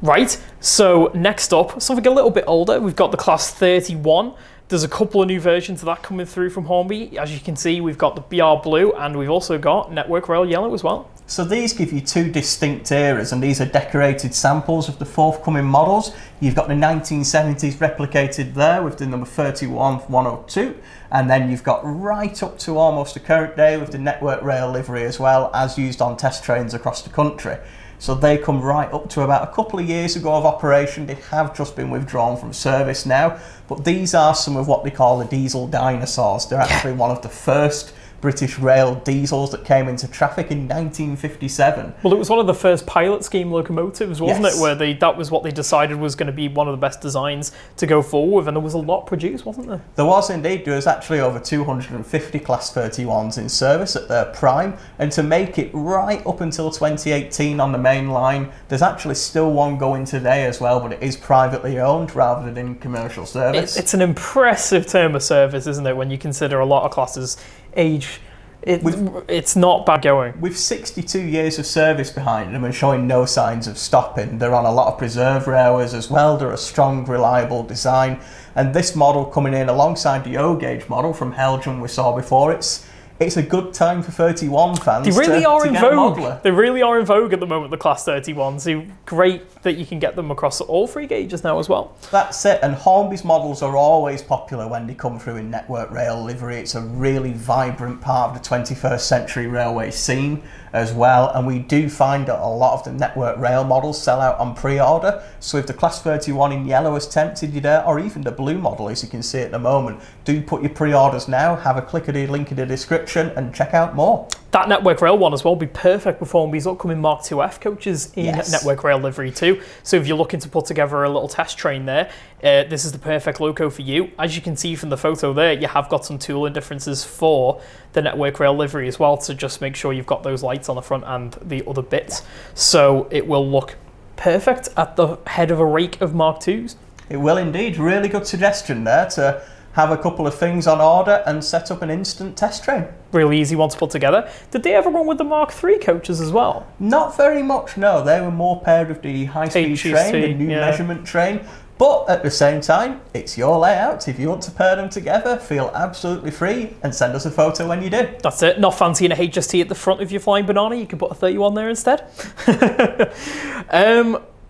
Right, so next up, something a little bit older. We've got the Class 31. There's a couple of new versions of that coming through from Hornby. As you can see, we've got the BR Blue and we've also got Network Rail Yellow as well. So these give you 2 distinct eras, and these are decorated samples of the forthcoming models. You've got the 1970s replicated there with the number 31102, and then you've got right up to almost the current day with the Network Rail livery as well, as used on test trains across the country. So they come right up to about a couple of years ago of operation. They have just been withdrawn from service now, but these are some of what they call the diesel dinosaurs. They're actually one of the first British rail diesels that came into traffic in 1957. Well, it was one of the first pilot scheme locomotives, wasn't it? Where that was what they decided was going to be one of the best designs to go forward with, and there was a lot produced, wasn't there? There was indeed. There was actually over 250 Class 31s in service at their prime, and to make it right up until 2018 on the main line, there's actually still one going today as well, but it is privately owned rather than in commercial service. It's an impressive term of service, isn't it, when you consider a lot of classes age. It's not bad going. With 62 years of service behind them and showing no signs of stopping, they're on a lot of preserve railways as well. They're a strong, reliable design, and this model coming in alongside the O-gauge model from Heljan we saw before, it's a good time for 31 fans. They really are in vogue. They really are in vogue at the moment, the Class 31s. So great that you can get them across all 3 gauges now as well. That's it, and Hornby's models are always popular when they come through in Network Rail livery. It's a really vibrant part of the 21st century railway scene as well, and we do find that a lot of the Network Rail models sell out on pre-order. So if the Class 31 in yellow has tempted you there, or even the blue model as you can see at the moment, do put your pre-orders now, have a clickety link in the description and check out more. That Network Rail one as well will be perfect with Hornby's upcoming Mark IIF coaches in Network Rail livery too. So if you're looking to put together a little test train there, this is the perfect loco for you. As you can see from the photo there, you have got some tooling differences for the Network Rail livery as well, to just make sure you've got those lights on the front and the other bits. So it will look perfect at the head of a rake of Mark IIs. It will indeed. Really good suggestion there to have a couple of things on order and set up an instant test train. Really easy one to put together. Did they ever run with the Mark III coaches as well? Not very much, no. They were more paired with the high-speed train, the new measurement train. But at the same time, it's your layout. If you want to pair them together, feel absolutely free and send us a photo when you do. That's it. Not fancying a HST at the front of your flying banana, you can put a 31 there instead.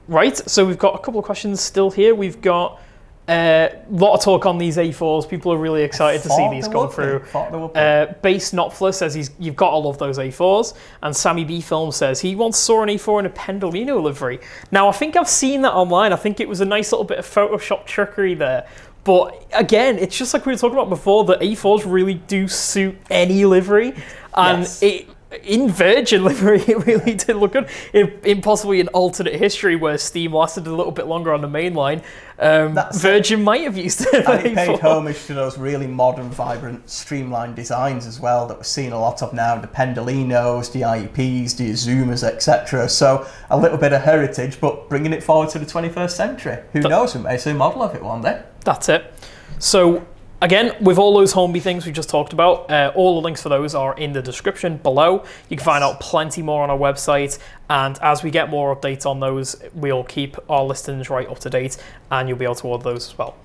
Right, so we've got a couple of questions still here. We've got a lot of talk on these A4s. People are really excited to see these come through. Base Knopfler says you've got to love those A4s. And Sammy B Film says he once saw an A4 in a Pendolino livery. Now, I think I've seen that online. I think it was a nice little bit of Photoshop trickery there. But again, it's just like we were talking about before, the A4s really do suit any livery. And in Virgin livery, it really did look good. In possibly an alternate history where Steam lasted a little bit longer on the main line, Virgin might have used it. And it paid homage to those really modern, vibrant, streamlined designs as well that we're seeing a lot of now, the Pendolinos, the IEPs, the Azumas, etc. So a little bit of heritage, but bringing it forward to the 21st century. Who knows, we may see a model of it one day. That's it. So again, with all those Hornby things we just talked about, all the links for those are in the description below. You can find out plenty more on our website, and as we get more updates on those, we'll keep our listings right up to date, and you'll be able to order those as well.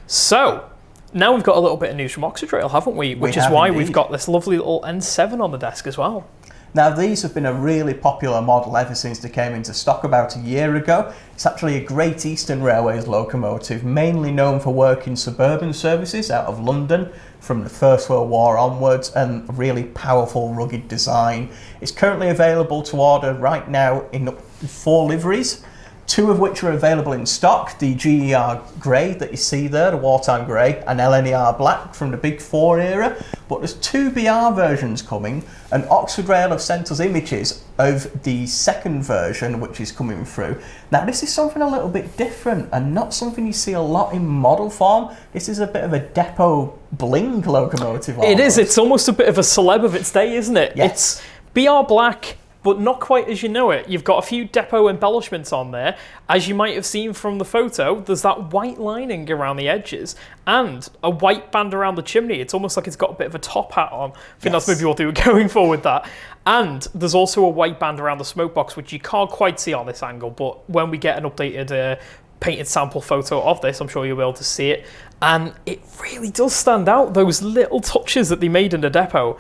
So, now we've got a little bit of news from Oxydrail, haven't we? Which is why we've got this lovely little N7 on the desk as well. Now, these have been a really popular model ever since they came into stock about a year ago. It's actually a Great Eastern Railways locomotive, mainly known for working suburban services out of London from the First World War onwards, and a really powerful, rugged design. It's currently available to order right now in 4 liveries, 2 of which are available in stock, the GER Grey that you see there, the wartime grey, and LNER Black from the Big 4 era. But there's 2 BR versions coming, and Oxydrail have sent us images of the second version, which is coming through. Now, this is something a little bit different, and not something you see a lot in model form. This is a bit of a depot bling locomotive. It is, it's almost a bit of a celeb of its day, isn't it? Yes. It's BR Black, but not quite as you know it. You've got a few depot embellishments on there. As you might have seen from the photo, there's that white lining around the edges and a white band around the chimney. It's almost like it's got a bit of a top hat on. I think that's maybe what they were going for with that. And there's also a white band around the smoke box, which you can't quite see on this angle, but when we get an updated painted sample photo of this, I'm sure you'll be able to see it. And it really does stand out, those little touches that they made in the depot.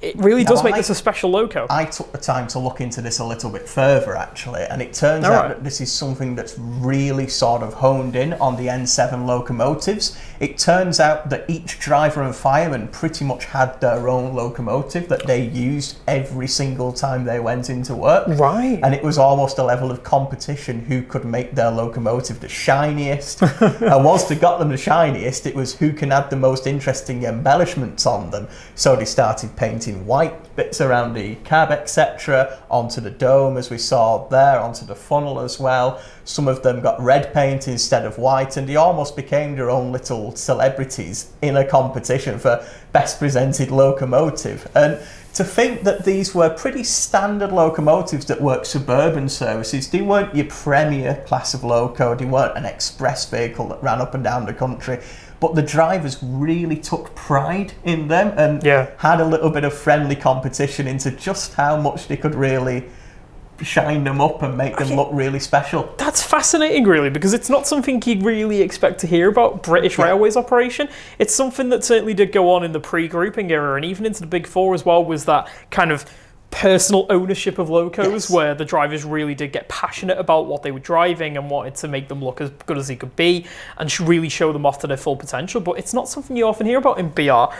It really does make this a special loco. I took the time to look into this a little bit further, actually, and it turns out that this is something that's really sort of honed in on the N7 locomotives. It turns out that each driver and fireman pretty much had their own locomotive that they used every single time they went into work. Right. And it was almost a level of competition who could make their locomotive the shiniest. And once they got them the shiniest, it was who can add the most interesting embellishments on them. So they started painting white bits around the cab, etc., onto the dome, as we saw there, onto the funnel as well. Some of them got red paint instead of white, and they almost became their own little celebrities in a competition for best presented locomotive. And to think that these were pretty standard locomotives that worked suburban services, they weren't your premier class of loco, they weren't an express vehicle that ran up and down the country. But the drivers really took pride in them and had a little bit of friendly competition into just how much they could really shine them up and make them look really special. That's fascinating, really, because it's not something you'd really expect to hear about British Railways operation. It's something that certainly did go on in the pre-grouping era, and even into the Big 4 as well, was that kind of personal ownership of locos where the drivers really did get passionate about what they were driving and wanted to make them look as good as they could be and really show them off to their full potential. But it's not something you often hear about in BR.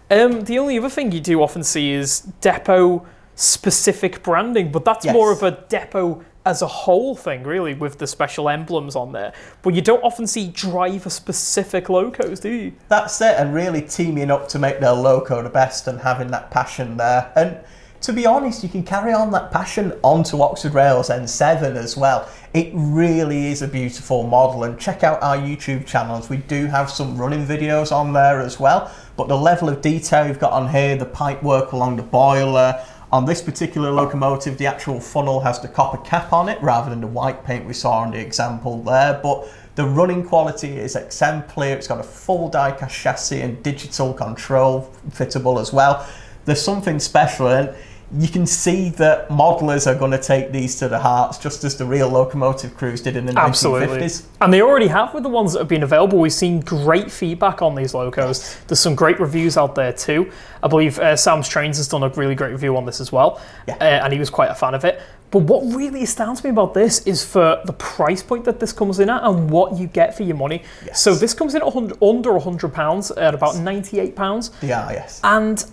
The only other thing you do often see is depot specific branding, but that's more of a depot as a whole thing, really, with the special emblems on there. But you don't often see driver specific locos, do you? That's it, and really teaming up to make their loco the best and having that passion there. And to be honest, you can carry on that passion onto Oxydrail's N7 as well. It really is a beautiful model, and check out our YouTube channels. We do have some running videos on there as well, but the level of detail you've got on here, the pipe work along the boiler. On this particular locomotive, the actual funnel has the copper cap on it rather than the white paint we saw on the example there, but the running quality is exemplary. It's got a full die-cast chassis and digital control fittable as well. There's something special, and you can see that modelers are going to take these to the hearts, just as the real locomotive crews did in the 1950s. And they already have with the ones that have been available. We've seen great feedback on these locos. There's some great reviews out there too. I believe Sam's Trains has done a really great review on this as well, and he was quite a fan of it. But what really astounds me about this is for the price point that this comes in at and what you get for your money. Yes. So this comes in at under £100 at about £98. Yeah, yes. And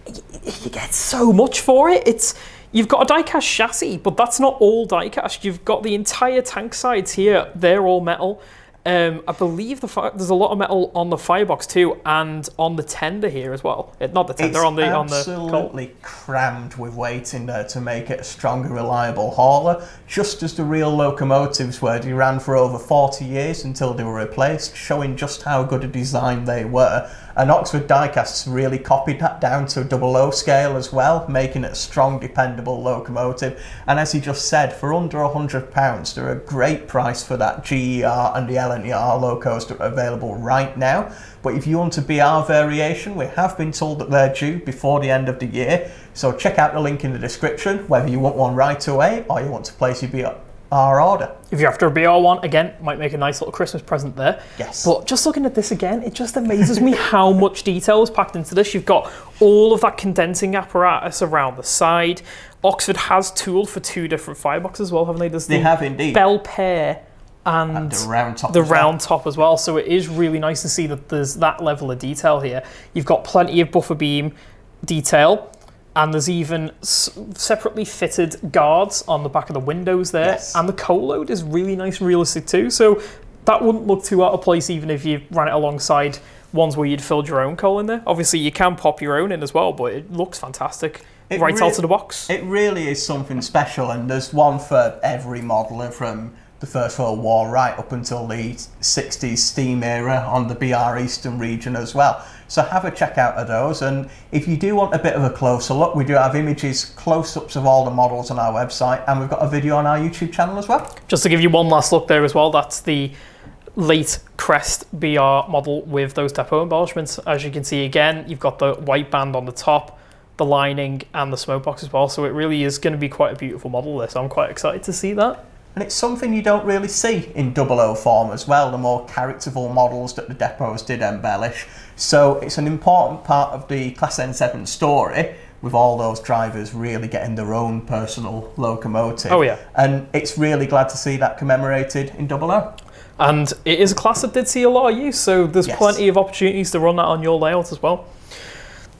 you get so much for it. You've got a die-cast chassis, but that's not all die-cast. You've got the entire tank sides here. They're all metal. I believe there's a lot of metal on the firebox too, and on the tender here as well. Not the tender, on the absolutely crammed with weight in there to make it a stronger, reliable hauler, just as the real locomotives were. They ran for over 40 years until they were replaced, showing just how good a design they were. And Oxford Diecasts really copied that down to a 00 scale as well, making it a strong, dependable locomotive. And as he just said, for under £100, they're a great price for that GER and the LNER locos that are available right now. But if you want a BR variation, we have been told that they're due before the end of the year. So check out the link in the description, whether you want one right away or you want to place your BR order. If you're after a BR one, again, might make a nice little Christmas present there. Yes. But just looking at this again, it just amazes me how much detail is packed into this. You've got all of that condensing apparatus around the side. Oxford has tooled for 2 different fireboxes as well, haven't they? They have indeed. Bell pair and the round top. Top as well. So it is really nice to see that there's that level of detail here. You've got plenty of buffer beam detail. And there's even separately fitted guards on the back of the windows there. Yes. And the coal load is really nice and realistic too. So that wouldn't look too out of place even if you ran it alongside ones where you'd filled your own coal in there. Obviously, you can pop your own in as well, but it looks fantastic out of the box. It really is something special, and there's one for every modeller from the First World War right up until the 60s steam era on the BR Eastern region as well. So have a check out of those, and if you do want a bit of a closer look, we do have images, close-ups of all the models on our website, and we've got a video on our YouTube channel as well. Just to give you one last look there as well, that's the late Crest BR model with those depot embellishments. As you can see again, you've got the white band on the top, the lining, and the smoke box as well, so it really is going to be quite a beautiful model there, so I'm quite excited to see that. And it's something you don't really see in 00 form as well, the more characterful models that the depots did embellish. So it's an important part of the Class N7 story, with all those drivers really getting their own personal locomotive. Oh yeah. And it's really glad to see that commemorated in 00. And it is a class that did see a lot of use, so there's plenty of opportunities to run that on your layout as well.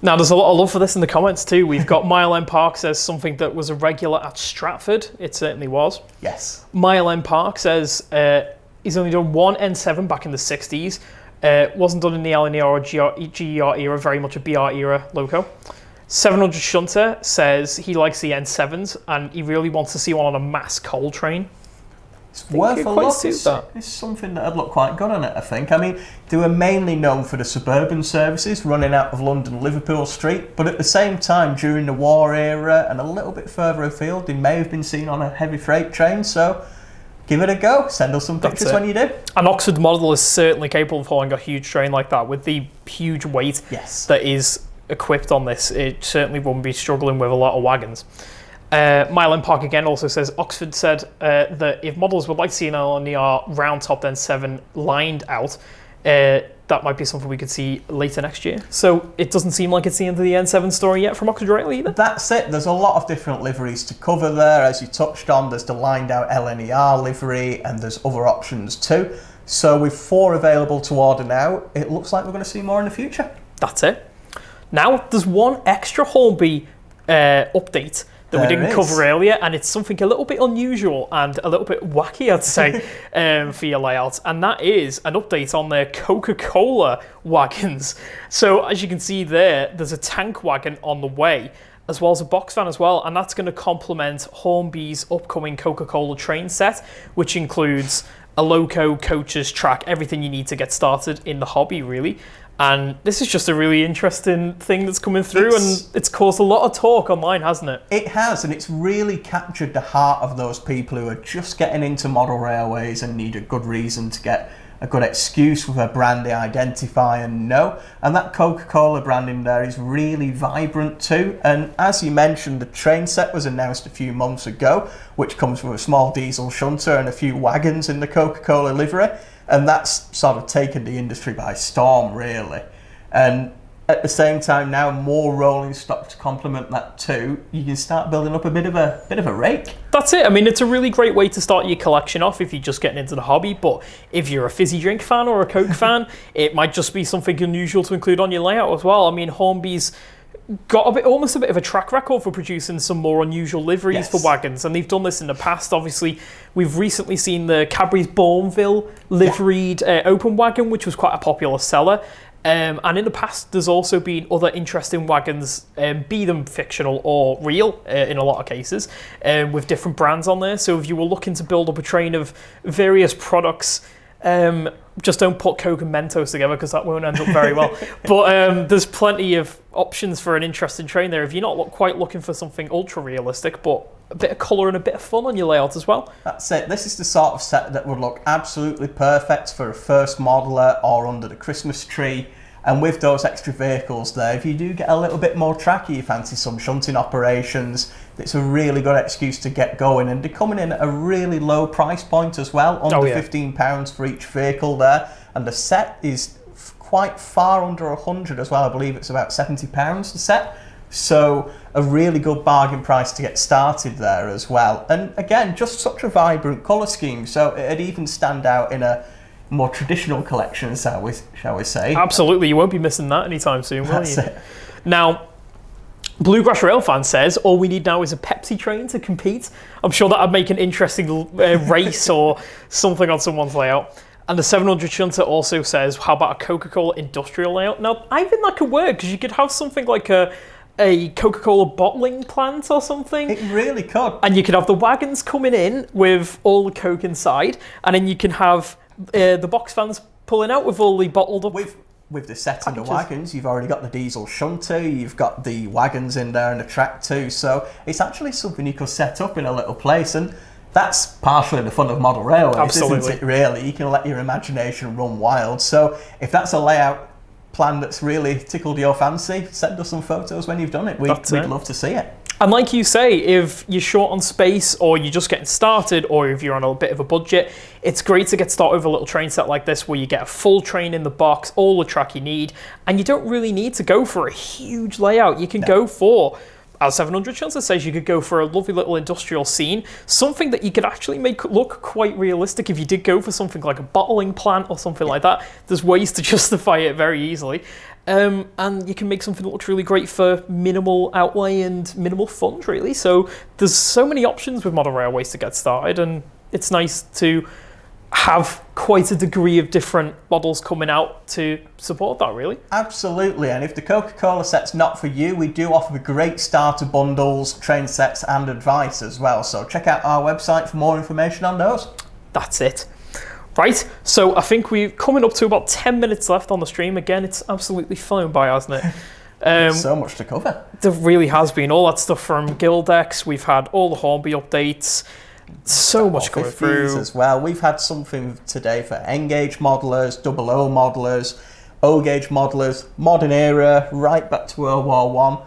Now, there's a lot of love for this in the comments too. We've got Mile End Park says something that was a regular at Stratford. It certainly was. Yes. Mile End Park says he's only done one N7 back in the 60s. Wasn't done in the LNER or GER era, very much a BR era loco. 700 Shunter says he likes the N7s and he really wants to see one on a mass coal train. It's worth a look. It's something that would look quite good on it, I think. I mean, they were mainly known for the suburban services running out of London Liverpool Street, but at the same time, during the war era and a little bit further afield, they may have been seen on a heavy freight train, so give it a go. Send us some pictures when you do. An Oxford model is certainly capable of hauling a huge train like that with the huge weight that is equipped on this. It certainly wouldn't be struggling with a lot of wagons. Mile End Park again also says Oxford said that if models would like to see an LNER round top N7 lined out, that might be something we could see later next year. So it doesn't seem like it's the end of the N7 story yet from Oxford Rail either. That's it. There's a lot of different liveries to cover there. As you touched on, there's the lined out LNER livery and there's other options too. So with 4 available to order now, it looks like we're going to see more in the future. That's it. Now there's one extra Hornby update that we didn't cover earlier, and it's something a little bit unusual and a little bit wacky, I'd say, for your layout, and that is an update on their Coca-Cola wagons. So as you can see there's a tank wagon on the way, as well as a box van as well, and that's going to complement Hornby's upcoming Coca-Cola train set, which includes a loco, coaches, track, everything you need to get started in the hobby, really. And this is just a really interesting thing that's coming through, and it's caused a lot of talk online, hasn't it? It has, and it's really captured the heart of those people who are just getting into model railways and need a good reason to get a good excuse with a brand they identify and know. And that Coca-Cola branding there is really vibrant too. And as you mentioned, the train set was announced a few months ago, which comes with a small diesel shunter and a few wagons in the Coca-Cola livery. And that's sort of taken the industry by storm, really. And at the same time now, more rolling stock to complement that too. You can start building up a bit of a rake. That's it. I mean, it's a really great way to start your collection off if you're just getting into the hobby. But if you're a fizzy drink fan or a Coke fan, it might just be something unusual to include on your layout as well. I mean, Hornby's got almost a bit of a track record for producing some more unusual liveries for wagons, and they've done this in the past. Obviously, we've recently seen the Cadbury's Bourneville liveried open wagon, which was quite a popular seller. And in the past, there's also been other interesting wagons, be them fictional or real in a lot of cases, with different brands on there. So if you were looking to build up a train of various products, just don't put Coke and Mentos together because that won't end up very well. But there's plenty of options for an interesting train there if you're not quite looking for something ultra realistic, but a bit of colour and a bit of fun on your layout as well. That's it. This is the sort of set that would look absolutely perfect for a first modeler or under the Christmas tree. And with those extra vehicles there, if you do get a little bit more tracky, you fancy some shunting operations, it's a really good excuse to get going. And they're coming in at a really low price point as well, under £15 for each vehicle there. And the set is quite far under 100 as well. I believe it's about £70 the set. So a really good bargain price to get started there as well. And again, just such a vibrant colour scheme. So it'd even stand out in a more traditional collection, shall we say. Absolutely, you won't be missing that anytime soon, will That's you? it. Now, Bluegrass Railfan says, all we need now is a Pepsi train to compete. I'm sure that would make an interesting race or something on someone's layout. And the 700 Shunter also says, how about a Coca-Cola industrial layout? Now, I think that could work, because you could have something like a Coca-Cola bottling plant or something. It really could. And you could have the wagons coming in with all the Coke inside, and then you can have the box fans pulling out with all the bottled up. With the set and the wagons, you've already got the diesel shunter, you've got the wagons in there and the track too. So it's actually something you could set up in a little place, and that's partially the fun of model railways, isn't it, really? You can let your imagination run wild. So if that's a layout plan that's really tickled your fancy, send us some photos when you've done it. We'd love to see it. And like you say, if you're short on space or you're just getting started or if you're on a bit of a budget, it's great to get started with a little train set like this where you get a full train in the box, all the track you need, and you don't really need to go for a huge layout. You can go for, as 700 Shunter says, you could go for a lovely little industrial scene, something that you could actually make look quite realistic if you did go for something like a bottling plant or something like that. There's ways to justify it very easily. And you can make something that looks really great for minimal outlay and minimal funds, really. So there's so many options with model railways to get started, and it's nice to have quite a degree of different models coming out to support that, really. Absolutely, and if the Coca-Cola set's not for you, we do offer great starter bundles, train sets and advice as well. So check out our website for more information on those. That's it. Right, so I think we're coming up to about 10 minutes left on the stream. Again, it's absolutely flown by, hasn't it? So much to cover. There really has been. All that stuff from Gildex. We've had all the Hornby updates. So much going through. As well. We've had something today for N-gauge modelers, double O modelers, O-gauge modelers, modern era, right back to World War One.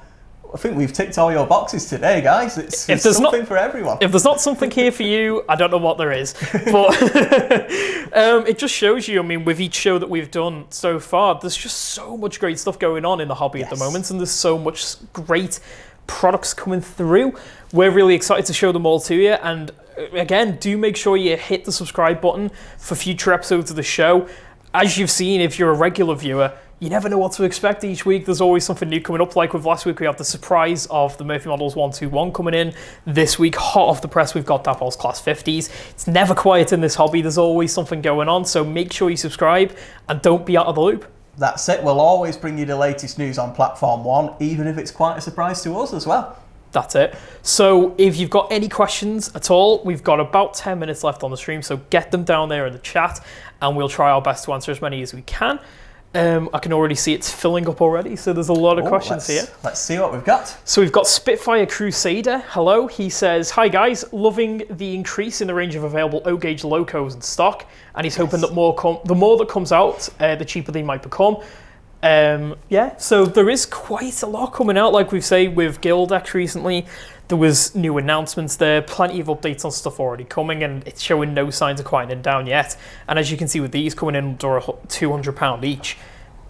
I think we've ticked all your boxes today, guys. It's something for everyone. If there's not something here for you, I don't know what there is. But it just shows you, I mean, with each show that we've done so far, there's just so much great stuff going on in the hobby at the moment, and there's so much great products coming through. We're really excited to show them all to you, and again, do make sure you hit the subscribe button for future episodes of the show. As you've seen, if you're a regular viewer, you never know what to expect each week. There's always something new coming up. Like with last week, we have the surprise of the Murphy Models 121 coming in. This week, hot off the press, we've got Dapol's Class 50s. It's never quiet in this hobby. There's always something going on. So make sure you subscribe and don't be out of the loop. That's it. We'll always bring you the latest news on Platform 1, even if it's quite a surprise to us as well. That's it. So if you've got any questions at all, we've got about 10 minutes left on the stream. So get them down there in the chat and we'll try our best to answer as many as we can. I can already see it's filling up already, so there's a lot of questions here. Let's see what we've got. So we've got Spitfire Crusader. Hello, he says, hi guys, loving the increase in the range of available O-gauge locos in stock, and he's hoping that the more that comes out, the cheaper they might become. Yeah, so there is quite a lot coming out, like we've said with Gildex recently. There was new announcements there, plenty of updates on stuff already coming, and it's showing no signs of quieting down yet. And as you can see with these coming in under £200 each,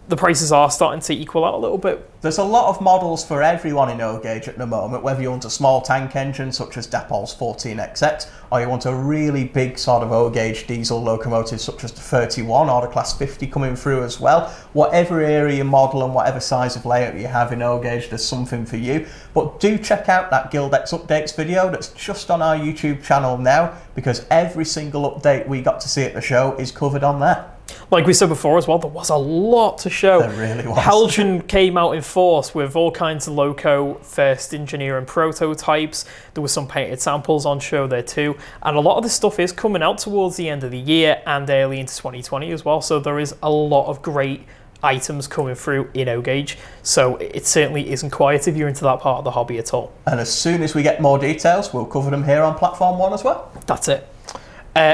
the prices are starting to equal out a little bit. There's a lot of models for everyone in O-gauge at the moment, whether you want a small tank engine such as Dapol's 14XX, or you want a really big sort of O-gauge diesel locomotive such as the 31 or the Class 50 coming through as well. Whatever area model and whatever size of layout you have in O-gauge, there's something for you. But do check out that Gildex updates video that's just on our YouTube channel now, because every single update we got to see at the show is covered on there. Like we said before as well, there was a lot to show. There really was. Heljan came out in force with all kinds of loco first engineering prototypes. There were some painted samples on show there too. And a lot of this stuff is coming out towards the end of the year and early into 2020 as well. So there is a lot of great items coming through in O-gauge. So it certainly isn't quiet if you're into that part of the hobby at all. And as soon as we get more details, we'll cover them here on Platform 1 as well. That's it.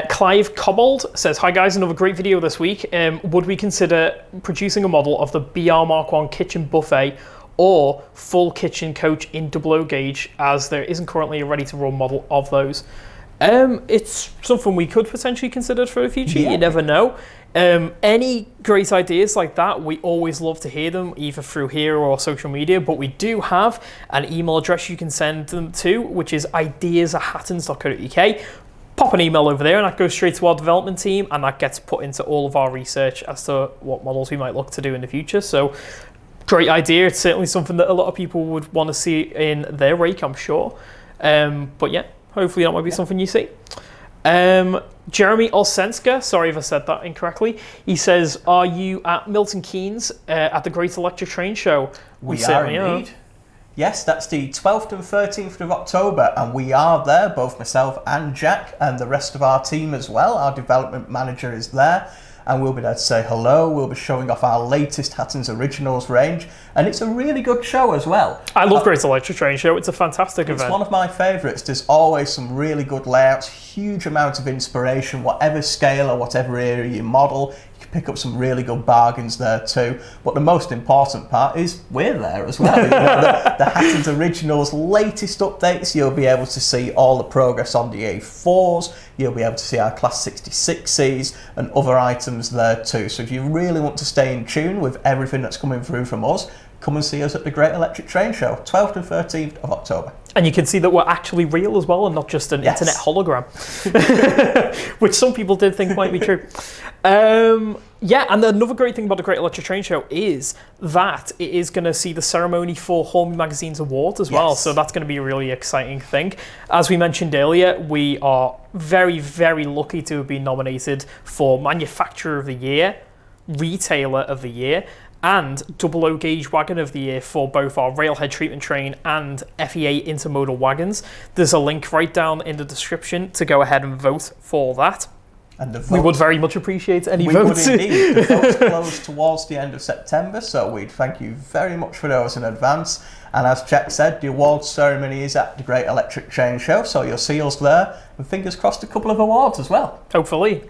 Clive Cobbold says, hi guys, another great video this week. Would we consider producing a model of the BR Mark 1 kitchen buffet or full kitchen coach in double O-gauge, as there isn't currently a ready-to-run model of those? It's something we could potentially consider for the future. Yeah. You never know. Any great ideas like that, we always love to hear them, either through here or social media, but we do have an email address you can send them to, which is ideas@hattons.co.uk. Pop an email over there and that goes straight to our development team, and that gets put into all of our research as to what models we might look to do in the future. So great idea. It's certainly something that a lot of people would want to see in their rake, I'm sure. But yeah, hopefully that might be something you see. Jeremy Olsenska, sorry if I said that incorrectly, he says, are you at Milton Keynes at the Great Electric Train Show? We are indeed. Yes, that's the 12th and 13th of October, and we are there, both myself and Jack, and the rest of our team as well. Our development manager is there, and we'll be there to say hello. We'll be showing off our latest Hattons Originals range, and it's a really good show as well. I love Great Electric Train Show. It's a fantastic event. It's one of my favourites. There's always some really good layouts, huge amounts of inspiration, whatever scale or whatever area you model. Pick up some really good bargains there too, but the most important part is we're there as well. You know, the Hattons Originals latest updates, you'll be able to see all the progress on the A4s, you'll be able to see our Class 66s and other items there too. So if you really want to stay in tune with everything that's coming through from us, come and see us at the Great Electric Train Show, 12th and 13th of October. And you can see that we're actually real as well and not just an internet hologram, which some people did think might be true. Yeah, and another great thing about the Great Electric Train Show is that it is going to see the ceremony for Hornby Magazine's awards as well. So that's going to be a really exciting thing. As we mentioned earlier, we are very, very lucky to have been nominated for Manufacturer of the Year, Retailer of the Year, and double O-gauge wagon of the year for both our railhead treatment train and FEA intermodal wagons. There's a link right down in the description to go ahead and vote for that. And the vote, we would very much appreciate any votes. We would indeed. The votes close towards the end of September, so we'd thank you very much for those in advance. And as Jack said, the awards ceremony is at the Great Electric Train Show, so you'll see us there, and fingers crossed a couple of awards as well. Hopefully.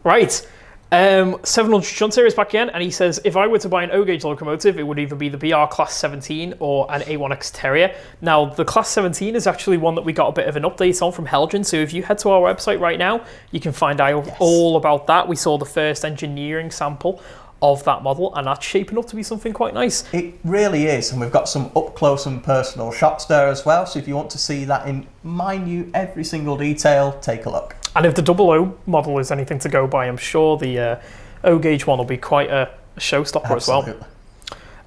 Right. 700 Shunter is back again, and he says, if I were to buy an O-gauge locomotive, it would either be the BR Class 17 or an A1X Terrier. Now, the Class 17 is actually one that we got a bit of an update on from Heljan, so if you head to our website right now, you can find out all about that. We saw the first engineering sample of that model, and that's shaping up to be something quite nice. It really is, and we've got some up close and personal shots there as well, so if you want to see that in minute, every single detail, take a look. And if the double O model is anything to go by, I'm sure the O-gauge one will be quite a showstopper as well.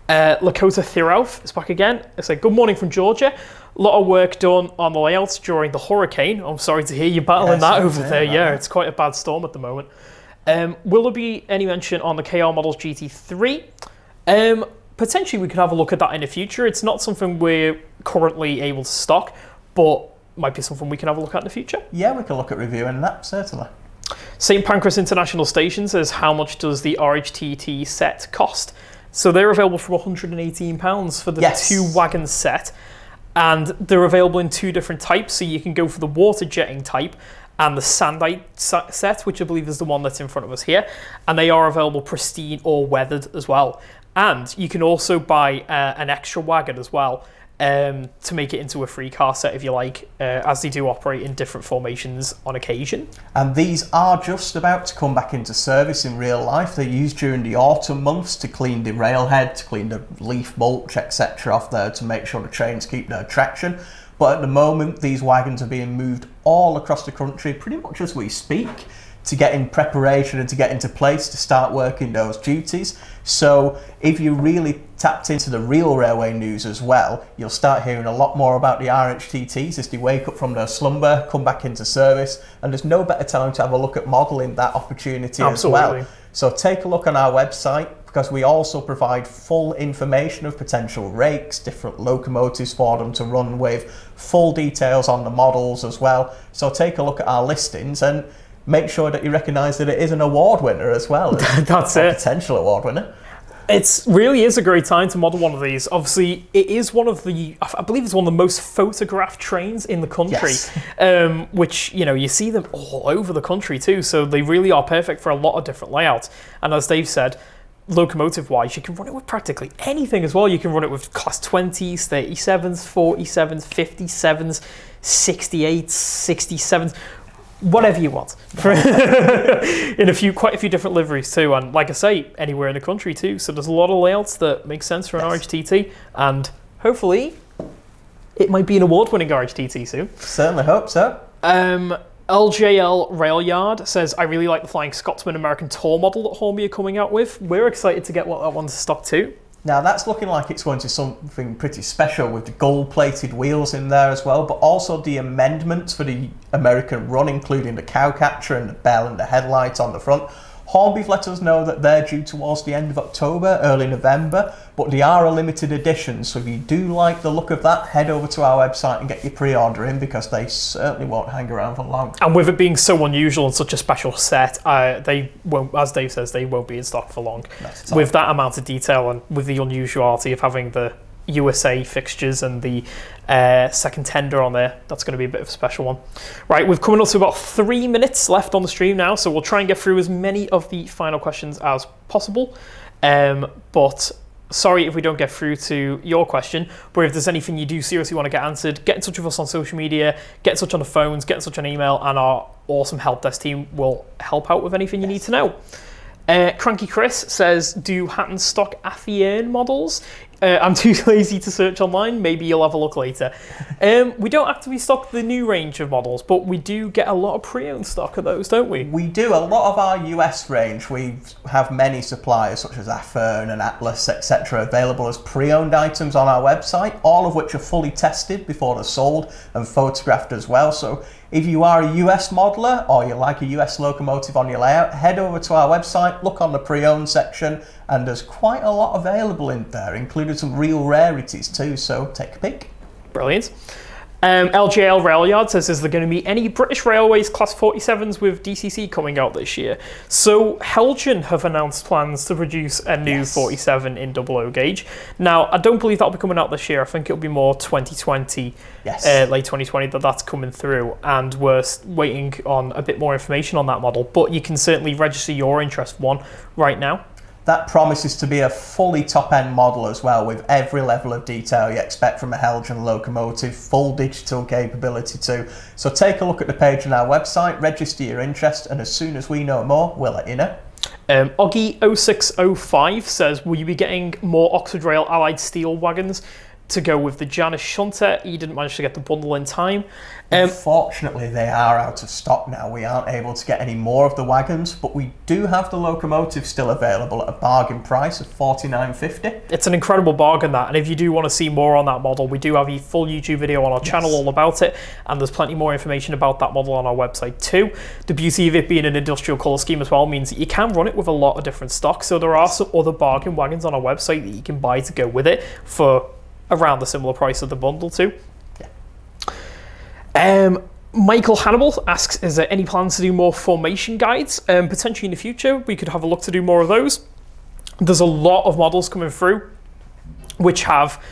Lakota Thirauf is back again. It's like, good morning from Georgia. A lot of work done on the layouts during the hurricane. I'm sorry to hear you battling that over there. Yeah, it's quite a bad storm at the moment. Will there be any mention on the KR Models GT3? Potentially we could have a look at that in the future. It's not something we're currently able to stock, but might be something we can have a look at in the future. Yeah, we can look at reviewing that, certainly. St Pancras International Station says, how much does the RHTT set cost? So they're available for £118 for the 2 wagon set. And they're available in 2 different types. So you can go for the water jetting type and the sandite set, which I believe is the one that's in front of us here. And they are available pristine or weathered as well. And you can also buy an extra wagon as well, to make it into a free car set if you like, as they do operate in different formations on occasion. And these are just about to come back into service in real life. They're used during the autumn months to clean the railhead, to clean the leaf mulch, etc. off there to make sure the trains keep their traction. But at the moment, these wagons are being moved all across the country pretty much as we speak, to get in preparation and to get into place to start working those duties. So if you really tapped into the real railway news as well, you'll start hearing a lot more about the RHTTs as they wake up from their slumber, come back into service, and there's no better time to have a look at modelling that opportunity as well. So take a look on our website, because we also provide full information of potential rakes, different locomotives for them to run with, full details on the models as well. So take a look at our listings and make sure that you recognise that it is an award winner as well. That's it. Potential award winner. It really is a great time to model one of these. Obviously, it is one of the, I believe it's one of the most photographed trains in the country, which, you know, you see them all over the country too. So they really are perfect for a lot of different layouts. And as Dave said, locomotive-wise, you can run it with practically anything as well. You can run it with class 20s, 37s, 47s, 57s, 68s, 67s, whatever you want, in quite a few different liveries too, and like I say, anywhere in the country too. So there's a lot of layouts that make sense for an RHTT, and hopefully it might be an award-winning RHTT soon. Certainly hope so. LJL Railyard says, I really like the Flying Scotsman American Tour model that Hornby are coming out with. We're excited to get that one to stock too. Now that's looking like it's going to something pretty special with the gold-plated wheels in there as well, but also the amendments for the American run, including the cowcatcher and the bell and the headlights on the front. Hornby've let us know that they're due towards the end of October, early November, but they are a limited edition, so if you do like the look of that, head over to our website and get your pre-order in, because they certainly won't hang around for long. And with it being so unusual and such a special set, they won't, as Dave says, they won't be in stock for long. With that amount of detail and with the unusuality of having the USA fixtures and the second tender on there, that's going to be a bit of a special one. Right, we've coming up to about 3 minutes left on the stream now, so we'll try and get through as many of the final questions as possible. But sorry if we don't get through to your question, but if there's anything you do seriously want to get answered, get in touch with us on social media, get in touch on the phones, get in touch on email, and our awesome help desk team will help out with anything you need to know. Cranky Chris says, do Hattons stock Hattons models? I'm too lazy to search online. Maybe you'll have a look later. We don't actively stock the new range of models, but we do get a lot of pre-owned stock of those, don't we? We do. A lot of our US range, we have many suppliers such as Hattons and Atlas, etc. available as pre-owned items on our website, all of which are fully tested before they're sold and photographed as well. So if you are a US modeler or you like a US locomotive on your layout, head over to our website, look on the pre-owned section, and there's quite a lot available in there, including some real rarities too, so take a peek. Brilliant. LJL Railyard says, is there going to be any British Railways Class 47s with DCC coming out this year? So Heljan have announced plans to produce a new 47 in 00 gauge. Now, I don't believe that'll be coming out this year. I think it'll be more 2020, late 2020 that's coming through, and we're waiting on a bit more information on that model, but you can certainly register your interest one right now. That promises to be a fully top-end model as well, with every level of detail you expect from a Heljan locomotive, full digital capability too. So take a look at the page on our website, register your interest, and as soon as we know more, we'll let you know. Oggy0605 says, will you be getting more Oxford Rail Allied steel wagons to go with the Janus Shunter? He didn't manage to get the bundle in time. Unfortunately, they are out of stock now. We aren't able to get any more of the wagons, but we do have the locomotive still available at a bargain price of $49.50. It's an incredible bargain, that, and if you do want to see more on that model, we do have a full YouTube video on our channel all about it, and there's plenty more information about that model on our website too. The beauty of it being an industrial colour scheme as well means that you can run it with a lot of different stock, so there are some other bargain wagons on our website that you can buy to go with it for around the similar price of the bundle too. Michael Hannibal asks, is there any plans to do more formation guides? Potentially in the future, we could have a look to do more of those. There's a lot of models coming through which have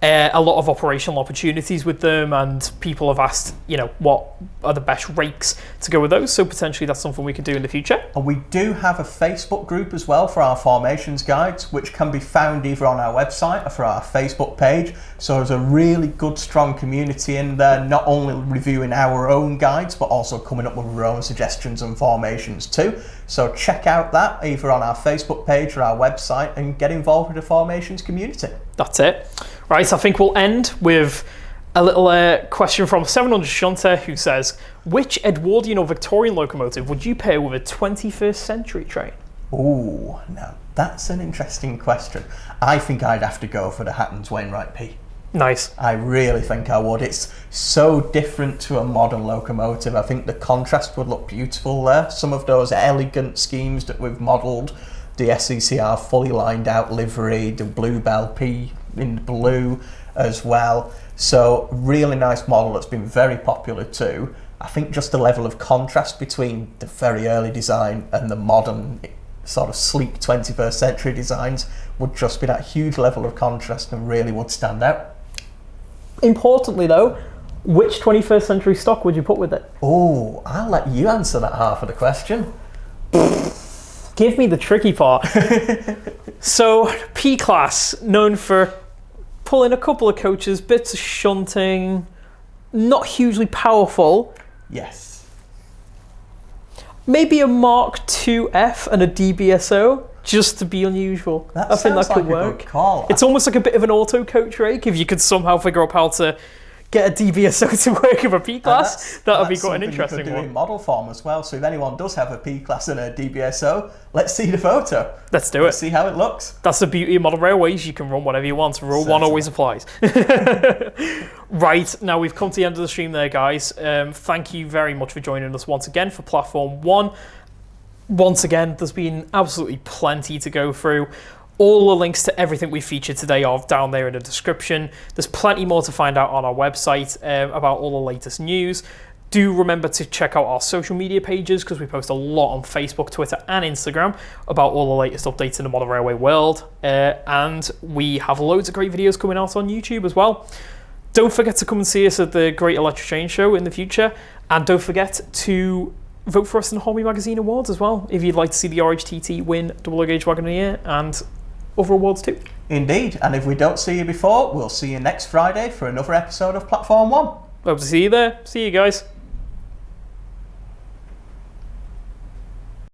a lot of operational opportunities with them, and people have asked, what are the best rakes to go with those, so potentially that's something we could do in the future. And we do have a Facebook group as well for our formations guides, which can be found either on our website or for our Facebook page. So there's a really good, strong community in there, not only reviewing our own guides, but also coming up with our own suggestions and formations too. So check out that either on our Facebook page or our website and get involved with the formations community. That's it. Right, I think we'll end with a little question from 700 Shunter, who says, which Edwardian or Victorian locomotive would you pair with a 21st century train? Ooh, now that's an interesting question. I think I'd have to go for the Hattons Wainwright P. Nice. I really think I would. It's so different to a modern locomotive. I think the contrast would look beautiful there. Some of those elegant schemes that we've modelled, the SECR fully lined out livery, the Bluebell P in blue as well. So really nice model that's been very popular too. I think just the level of contrast between the very early design and the modern sort of sleek 21st century designs would just be that huge level of contrast and really would stand out. Importantly though, which 21st century stock would you put with it? Oh, I'll let you answer that half of the question. Give me the tricky part. So, P-Class, known for pulling a couple of coaches, bits of shunting, not hugely powerful. Yes. Maybe a Mark IIF and a DBSO, just to be unusual. I think that could work. A good call. It's almost like a bit of an auto coach rake. If you could somehow figure out how to get a DBSO to work with a P-Class, that would be quite an interesting one. You could do in model form as well, so if anyone does have a P-Class and a DBSO, let's see the photo. Let's do it. Let's see how it looks. That's the beauty of model railways, you can run whatever you want. Rule 1 always applies. Right, now we've come to the end of the stream there, guys. Thank you very much for joining us once again for Platform 1. Once again, there's been absolutely plenty to go through. All the links to everything we featured today are down there in the description. There's plenty more to find out on our website about all the latest news. Do remember to check out our social media pages, because we post a lot on Facebook, Twitter and Instagram about all the latest updates in the modern railway world. And we have loads of great videos coming out on YouTube as well. Don't forget to come and see us at the Great Electric Train Show in the future. And don't forget to vote for us in the Hornby Magazine Awards as well, if you'd like to see the RHTT win Double Gauge Wagon of the Year and other awards too. Indeed, and if we don't see you before, we'll see you next Friday for another episode of Platform 1. Hope to see you there. See you guys.